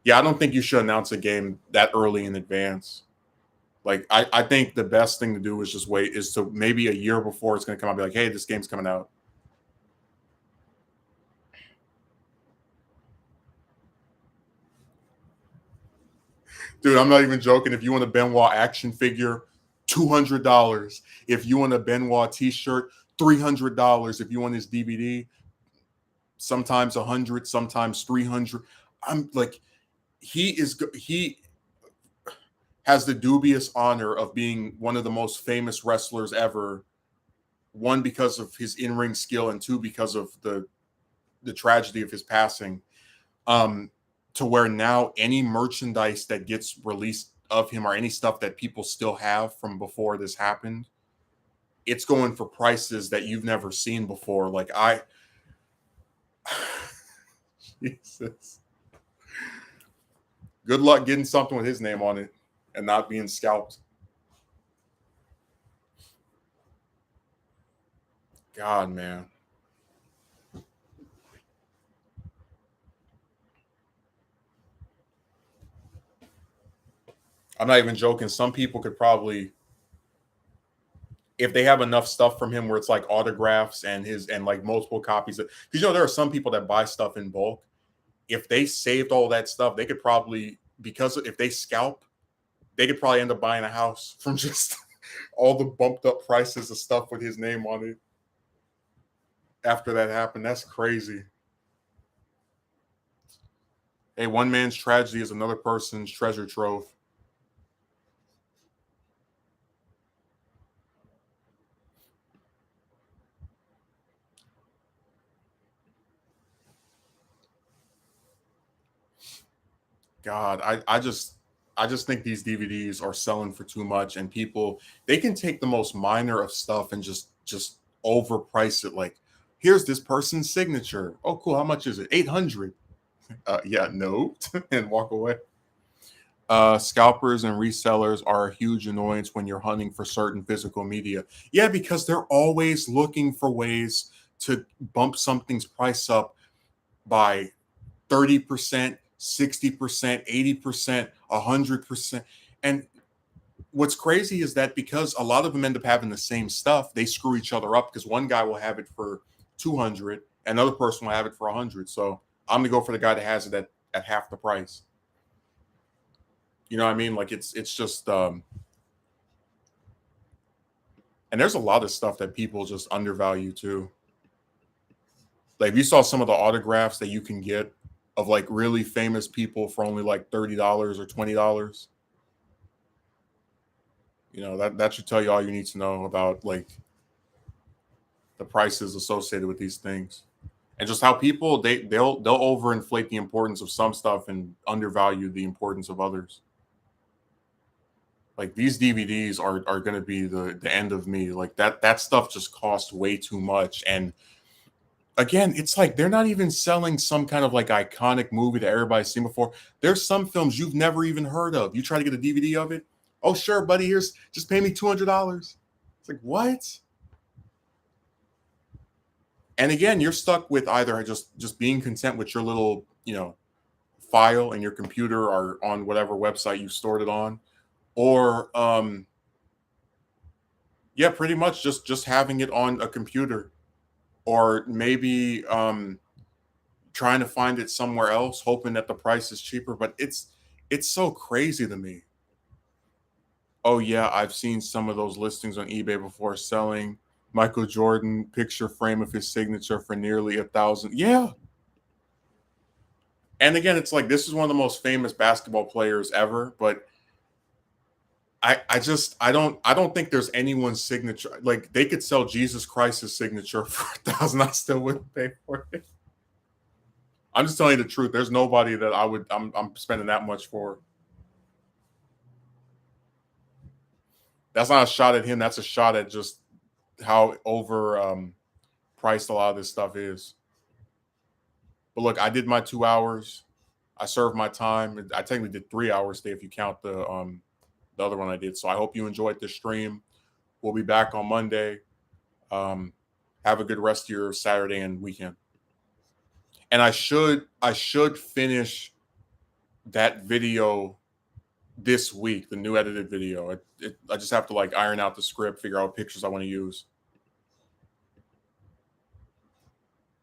Yeah, I don't think you should announce a game that early in advance. Like, I think the best thing to do is just wait, is to maybe a year before it's going to come out, be like, hey, this game's coming out. Dude, I'm not even joking. If you want a Benoit action figure, $200. If you want a Benoit t-shirt, $300. If you want his DVD, sometimes 100, sometimes 300. I'm like, he has the dubious honor of being one of the most famous wrestlers ever. One, because of his in-ring skill, and two, because of the tragedy of his passing. Um, to where now any merchandise that gets released of him, or any stuff that people still have from before this happened, it's going for prices that you've never seen before. Like, I Jesus. Good luck getting something with his name on it and not being scalped. God, man. I'm not even joking. Some people could probably, if they have enough stuff from him where it's like autographs and his and like multiple copies of, because there are some people that buy stuff in bulk. If they saved all that stuff, they could probably, because if they scalp, they could probably end up buying a house from just all the bumped up prices of stuff with his name on it after that happened. That's crazy. Hey, one man's tragedy is another person's treasure trove. God, I just think these DVDs are selling for too much, and people, they can take the most minor of stuff and just overprice it. Like, here's this person's signature. Oh, cool. How much is it? 800. Yeah, no, and walk away. Scalpers and resellers are a huge annoyance when you're hunting for certain physical media. Yeah, because they're always looking for ways to bump something's price up by 30%, 60%, 80%, 100%. And what's crazy is that because a lot of them end up having the same stuff, they screw each other up, because one guy will have it for 200, another person will have it for 100. So I'm going to go for the guy that has it at half the price. You know what I mean? Like, it's just and there's a lot of stuff that people just undervalue too. Like, if you saw some of the autographs that you can get of like really famous people for only like $30 or $20, that should tell you all you need to know about like the prices associated with these things, and just how people they'll overinflate the importance of some stuff and undervalue the importance of others. Like, these DVDs are going to be the end of me. Like, that stuff just costs way too much. And again, it's like they're not even selling some kind of like iconic movie that everybody's seen before. There's some films you've never even heard of. You try to get a DVD of it. Oh, sure, buddy. Here's, just pay me $200. It's like, what? And again, you're stuck with either just being content with your little, file in your computer or on whatever website you stored it on, or yeah, pretty much just having it on a computer, or maybe trying to find it somewhere else, hoping that the price is cheaper. But it's so crazy to me. Oh yeah, I've seen some of those listings on eBay before, selling Michael Jordan picture frame of his signature for nearly 1,000. Yeah, And again, it's like this is one of the most famous basketball players ever, but I don't think there's anyone's signature. Like they could sell Jesus Christ's signature for 1,000. I still wouldn't pay for it. I'm just telling you the truth. There's nobody that I'm spending that much for. That's not a shot at him. That's a shot at just how over priced a lot of this stuff is. But look, I did my 2 hours. I served my time. I technically did 3 hours today if you count the other one I did. So I hope you enjoyed this stream. We'll be back on Monday. Have a good rest of your Saturday and weekend. And I should finish that video this week, the new edited video. I just have to like iron out the script, figure out what pictures I want to use.